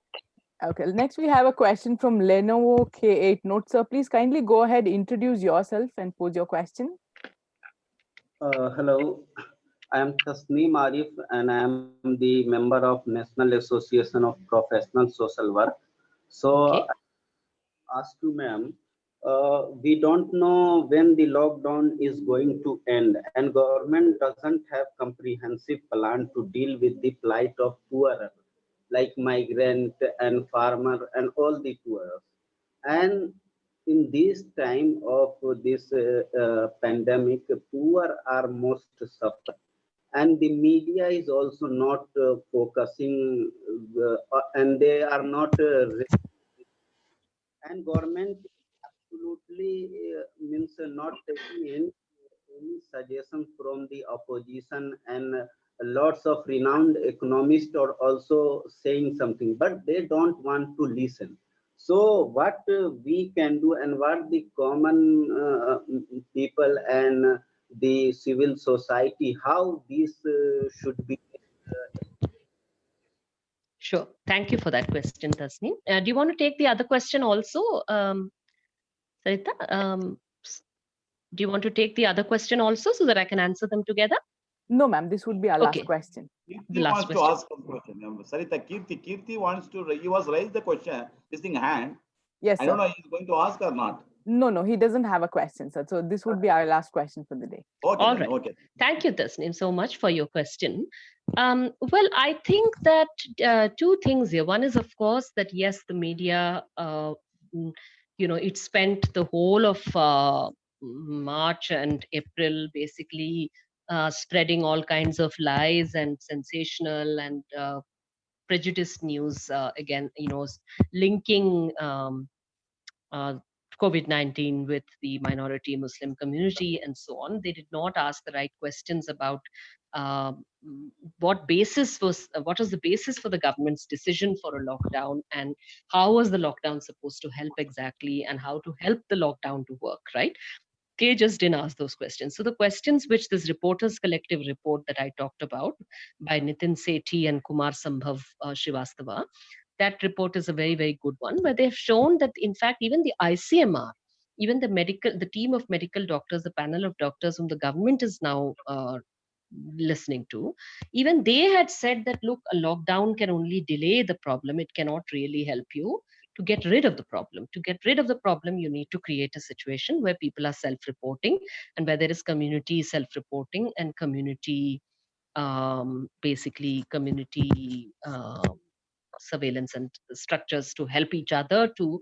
Okay, next we have a question from Lenovo K8 Note. Sir, please kindly go ahead, introduce yourself and pose your question. Hello, I am Tasneem Arif, and I am the member of National Association of Professional Social Work. So, I ask you, ma'am, we don't know when the lockdown is going to end, and government doesn't have comprehensive plan to deal with the plight of poor, like migrant and farmer and all the poor. And in this time of this pandemic, poor are most suffer, and the media is also not focusing, and they are not and government absolutely means not taking any suggestion from the opposition, and lots of renowned economists are also saying something, but they don't want to listen. So what we can do, and what the common people and the civil society, how this should be. Sure. Thank you for that question, Tasneem. Do you want to take the other question also, Sarita? Do you want to take the other question also so that I can answer them together? No, ma'am. This would be our last question. Kirti wants to ask a question. Sarita, Kirti wants to. He was raised the question. This thing hand. Yes, I don't know. He's going to ask or not. No, he doesn't have a question, sir. So this would be our last question for the day. Okay. All right. Okay. Thank you, Tasneem, so much for your question. Well, I think that two things here. One is, of course, that yes, the media, it spent the whole of March and April basically spreading all kinds of lies and sensational and prejudiced news. Again, linking COVID-19 with the minority Muslim community and so on. They did not ask the right questions about what was the basis for the government's decision for a lockdown, and how was the lockdown supposed to help exactly, and how to help the lockdown to work, right? They just didn't ask those questions. So the questions which this Reporters Collective report that I talked about by Nitin Sethi and Kumar Sambhav Srivastava, that report is a very, very good one, where they've shown that, in fact, even the ICMR, even the team of medical doctors, the panel of doctors whom the government is now listening to, even they had said that, look, a lockdown can only delay the problem. It cannot really help you to get rid of the problem. To get rid of the problem, you need to create a situation where people are self-reporting, and where there is community self-reporting and community, basically community surveillance and structures to help each other to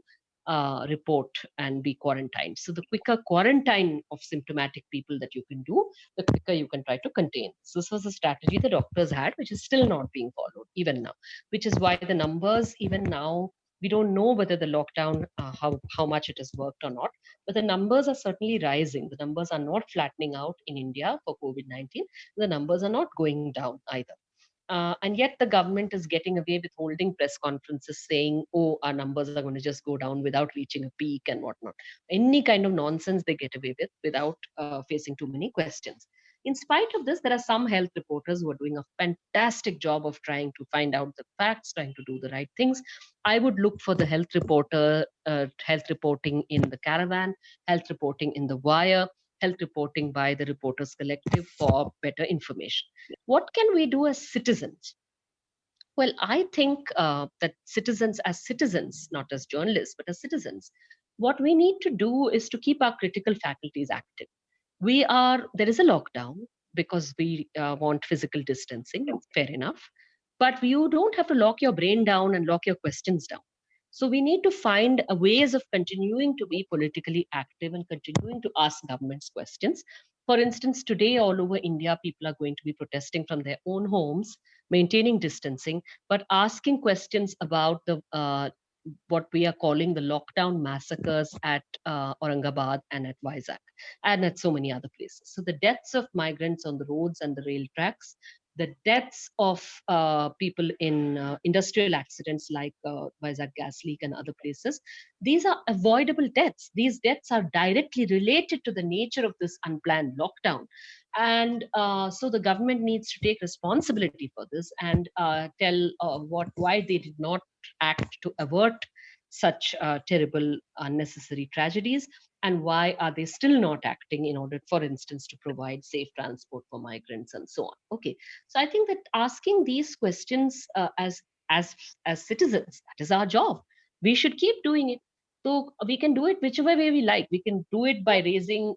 report and be quarantined. So the quicker quarantine of symptomatic people that you can do, the quicker you can try to contain. So this was a strategy the doctors had, which is still not being followed even now, which is why the numbers even now, we don't know whether the lockdown, how much it has worked or not, but the numbers are certainly rising. The numbers are not flattening out in India for COVID-19. The numbers are not going down either. And yet the government is getting away with holding press conferences saying, oh, our numbers are going to just go down without reaching a peak and whatnot. Any kind of nonsense they get away with without facing too many questions. In spite of this, there are some health reporters who are doing a fantastic job of trying to find out the facts, trying to do the right things. I would look for the health reporting in the Caravan, health reporting in the Wire, health reporting by the Reporters Collective for better information. What can we do as citizens? Well, I think that citizens, not as journalists, but as citizens, what we need to do is to keep our critical faculties active. There is a lockdown because we want physical distancing, fair enough. But you don't have to lock your brain down and lock your questions down. So we need to find ways of continuing to be politically active and continuing to ask governments questions. For instance, today all over India, people are going to be protesting from their own homes, maintaining distancing, but asking questions about the what we are calling the lockdown massacres at Aurangabad and at Vizag and at so many other places. So the deaths of migrants on the roads and the rail tracks, the deaths of people in industrial accidents like Vizag gas leak and other places, these are avoidable deaths. These deaths are directly related to the nature of this unplanned lockdown. And so the government needs to take responsibility for this and tell why they did not act to avert such terrible, unnecessary tragedies, and why are they still not acting in order, for instance, to provide safe transport for migrants and so on. Okay, so I think that asking these questions as citizens, that is our job. We should keep doing it. So we can do it whichever way we like. We can do it by raising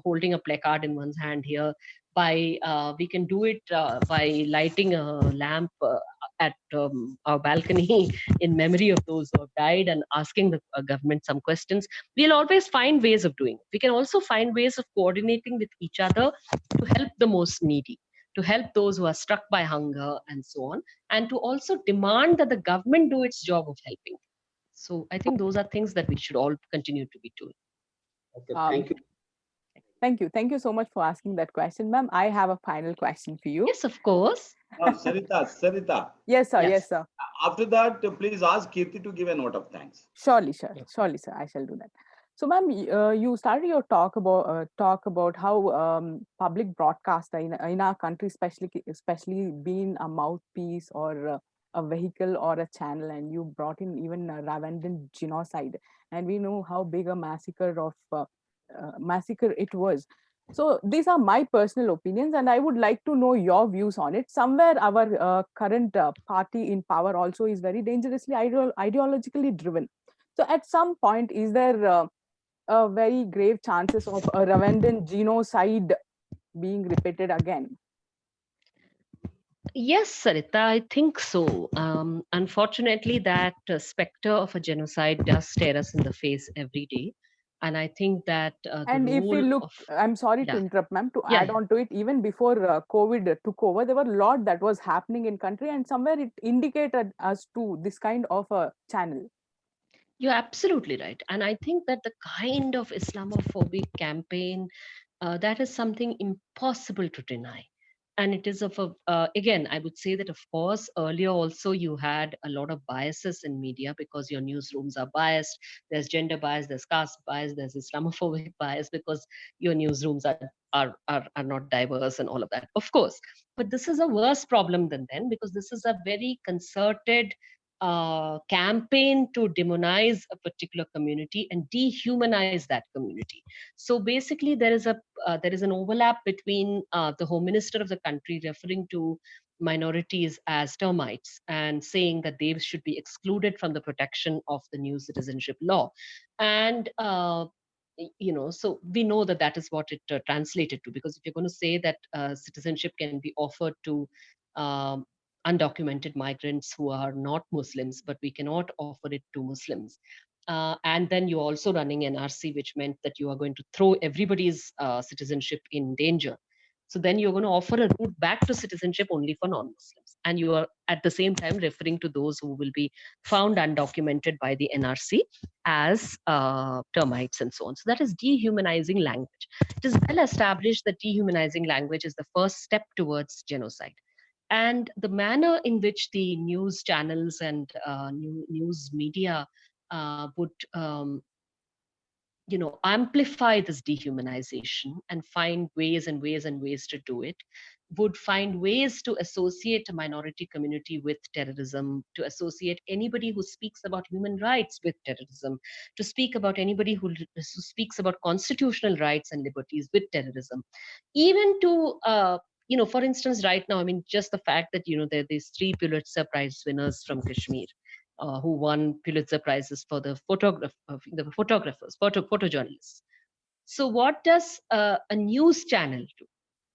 holding a placard in one's hand here. We can do it by lighting a lamp at our balcony in memory of those who have died and asking the government some questions. We'll always find ways of doing it. We can also find ways of coordinating with each other to help the most needy, to help those who are struck by hunger and so on, and to also demand that the government do its job of helping. So I think those are things that we should all continue to be doing. Okay, thank you. Thank you. Thank you so much for asking that question, ma'am. I have a final question for you. Yes, of course. Sarita. Yes, sir. Yes. Yes, sir. After that, please ask Kirti to give a note of thanks. Surely, sir. Surely, sir. I shall do that. So, ma'am, you started your talk about how public broadcaster in our country, especially being a mouthpiece or a vehicle or a channel, and you brought in even Rwandan genocide, and we know how big a massacre it was. So these are my personal opinions, and I would like to know your views on it. Somewhere our current party in power also is very dangerously ideologically driven. So at some point, is there a very grave chances of a Rwandan genocide being repeated again? Yes, Sarita, I think so. Unfortunately, that specter of a genocide does stare us in the face every day. And I think that the And if we role look, of, I'm sorry to yeah, interrupt, ma'am, to yeah, add on to it, even before COVID took over, there were a lot that was happening in country, and somewhere it indicated us to this kind of a channel. you're absolutely right. And I think that the kind of Islamophobic campaign, that is something impossible to deny. And it is of a, again, I would say that, of course, earlier also you had a lot of biases in media because your newsrooms are biased. There's gender bias, there's caste bias, there's Islamophobic bias because your newsrooms are not diverse and all of that, of course. But this is a worse problem than then because this is a very concerted campaign to demonize a particular community and dehumanize that community. So basically, there is an overlap between the home minister of the country referring to minorities as termites and saying that they should be excluded from the protection of the new citizenship law, and so we know that that is what it translated to, because if you're going to say that citizenship can be offered to um, undocumented migrants who are not Muslims, but we cannot offer it to Muslims. And then you're also running an RC, which meant that you are going to throw everybody's citizenship in danger. So then you're going to offer a route back to citizenship only for non-Muslims. And you are at the same time referring to those who will be found undocumented by the NRC as termites and so on. So that is dehumanizing language. It is well established that dehumanizing language is the first step towards genocide. And the manner in which the news channels and news media would amplify this dehumanization and find ways and ways and ways to do it, would find ways to associate a minority community with terrorism, to associate anybody who speaks about human rights with terrorism, to speak about anybody who speaks about constitutional rights and liberties with terrorism, even to for instance, right now, I mean, just the fact that there are these 3 Pulitzer Prize winners from Kashmir, who won Pulitzer Prizes for the photojournalists. So what does a news channel do?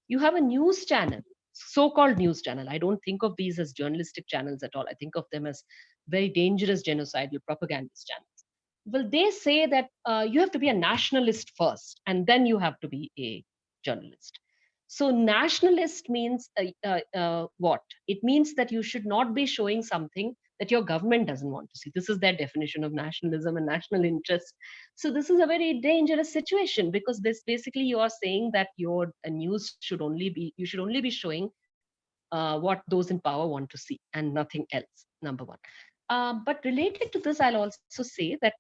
You have a news channel, so-called news channel. I don't think of these as journalistic channels at all. I think of them as very dangerous genocidal propagandist channels. Well, they say that you have to be a nationalist first, and then you have to be a journalist. So nationalist means what? It means that you should not be showing something that your government doesn't want to see. This is their definition of nationalism and national interest. So this is a very dangerous situation, because this basically you are saying that your news you should only be showing what those in power want to see and nothing else. Number one. But related to this, I'll also say that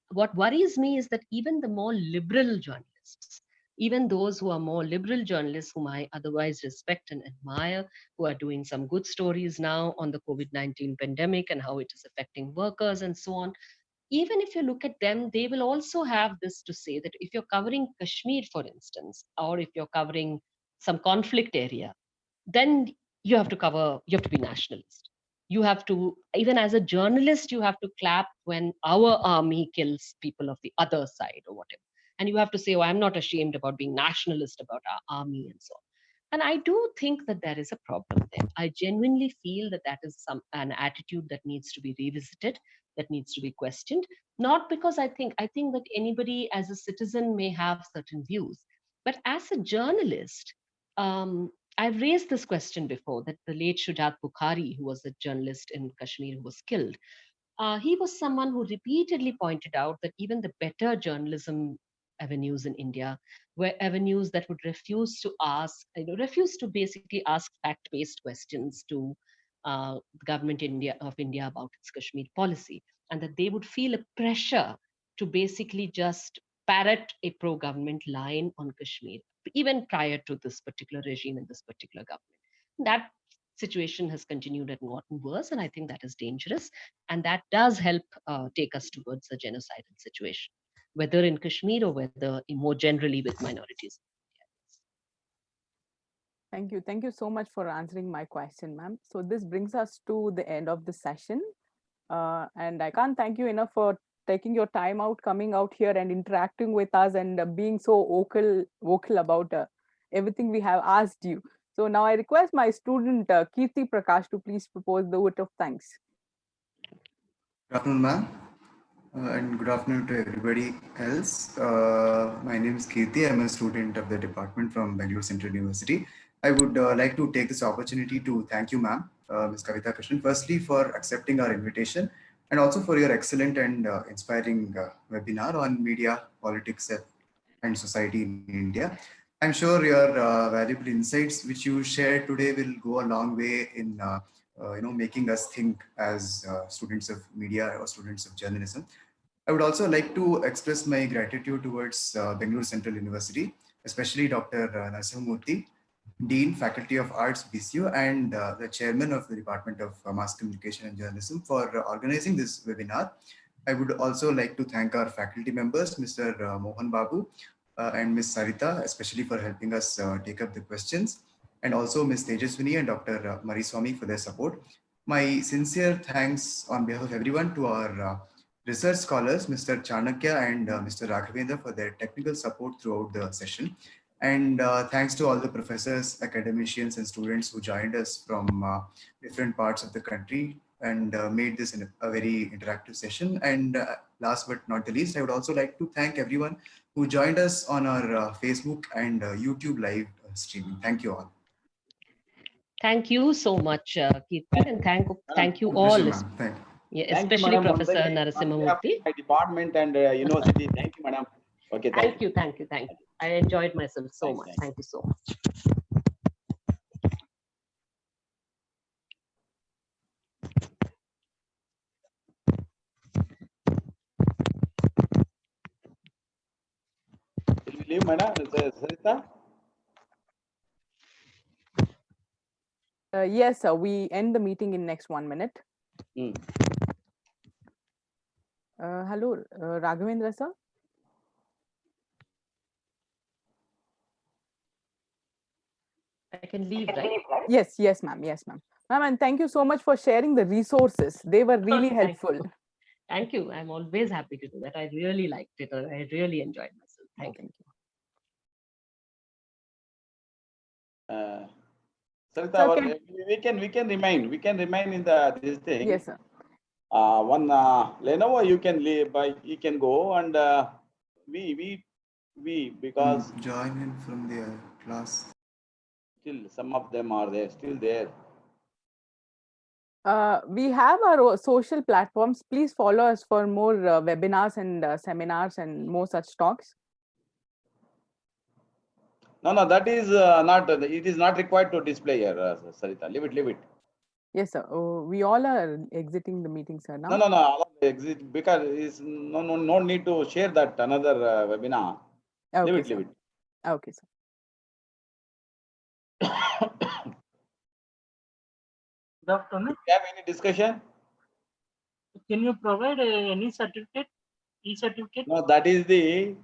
what worries me is that even the more liberal journalists, even those who are more liberal journalists whom I otherwise respect and admire, who are doing some good stories now on the COVID-19 pandemic and how it is affecting workers and so on, even if you look at them, they will also have this to say that if you're covering Kashmir, for instance, or if you're covering some conflict area, then you have to be nationalist. You have to, even as a journalist, you have to clap when our army kills people of the other side or whatever. And you have to say, oh, I'm not ashamed about being nationalist about our army and so on. And I do think that there is a problem there. I genuinely feel that that is an attitude that needs to be revisited, that needs to be questioned. Not because I think that anybody as a citizen may have certain views, but as a journalist, um, I've raised this question before, that the late Shujat Bukhari, who was a journalist in Kashmir who was killed, he was someone who repeatedly pointed out that even the better journalism avenues in India, were avenues that would refuse to ask, refuse to basically ask fact-based questions to the government of India about its Kashmir policy, and that they would feel a pressure to basically just parrot a pro-government line on Kashmir, even prior to this particular regime and this particular government. That situation has continued and gotten worse, and I think that is dangerous, and that does help take us towards a genocidal situation, whether in Kashmir or whether more generally with minorities. Thank you. Thank you so much for answering my question, ma'am. So this brings us to the end of the session. And I can't thank you enough for taking your time out, coming out here and interacting with us and being so vocal about everything we have asked you. So now I request my student Kirti Prakash to please propose the vote of thanks. Good afternoon, ma'am. And good afternoon to everybody else. My name is Kirti. I'm a student of the department from Bangalore Central University. I would like to take this opportunity to thank you, ma'am, Ms. Kavita Krishnan, firstly for accepting our invitation and also for your excellent and inspiring webinar on media, politics, and society in India. I'm sure your valuable insights which you shared today will go a long way in making us think as students of media or students of journalism. I would also like to express my gratitude towards Bangalore Central University, especially Dr. Narasimhamurthy, Dean, Faculty of Arts, BCU, and the Chairman of the Department of Mass Communication and Journalism for organizing this webinar. I would also like to thank our faculty members, Mr. Mohan Babu and Ms. Sarita, especially for helping us take up the questions, and also Ms. Tejaswini and Dr. Mariswamy for their support. My sincere thanks on behalf of everyone to our research scholars, Mr. Chanakya and Mr. Raghavendra, for their technical support throughout the session. And thanks to all the professors, academicians, and students who joined us from different parts of the country and made this a very interactive session. And last but not the least, I would also like to thank everyone who joined us on our Facebook and YouTube live streaming. Thank you all. Thank you so much, Kirti, and thank you all. Thank you. Yeah, especially Professor Narasimhamurthy. My department and university. Thank you, madam. Okay, thank you. I enjoyed myself so much. Thank you so much. Will we leave, madam? Sarita? Yes, sir. We end the meeting in next 1 minute. Hello, Raghavendra, sir. I can leave, right? Yes, ma'am. Yes, ma'am. Ma'am, and thank you so much for sharing the resources. They were really helpful. Thank you. I'm always happy to do that. I really liked it. I really enjoyed myself. Thank you. Sarita, we can remain in this thing. Yes, sir. One Lenovo you can go, and we because join in from the class. Still some of them are there, still there. We have our social platforms. Please follow us for more webinars and seminars and more such talks. No, that is not. It is not required to display here, Sarita. Leave it. Yes, sir. We all are exiting the meeting, sir. Now. No. Exit because it's no need to share that another webinar. Okay, Leave sir. it. Okay, sir. Good afternoon. Do you have any discussion? Can you provide any certificate? E-certificate? No, that is the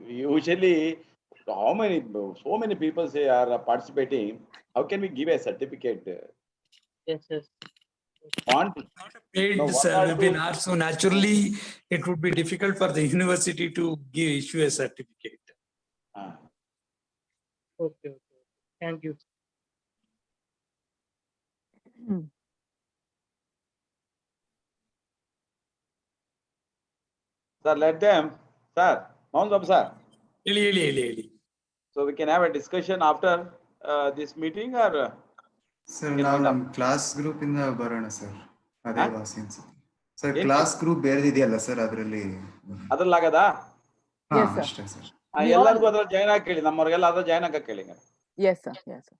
usually so many people say are participating. How can we give a certificate? Yes. Not a paid webinar, so naturally it would be difficult for the university to issue a certificate. Okay. Thank you. Sir, let them. Sir, sir. So we can have a discussion after this meeting, or sir, now class group in the Barana, sir. Sir, class group ಬೇರೆ ಇದೆಯಲ್ಲ sir ಅದರಲ್ಲಿ ಅದರಲ್ಲಾಗದಾ Yes, sir. ಅಷ್ಟೇ sir. ಎಲ್ಲರಿಗೂ ಅದ್ರಲ್ಲಿ join ಆಗಿ ಕೇಳಿ, ನಮ್ಮವ್ರಿಗೆಲ್ಲ ಅದ್ರ join ಆಗಕ್ಕೆ ಕೇಳಿ. Yes, sir. Yes, sir.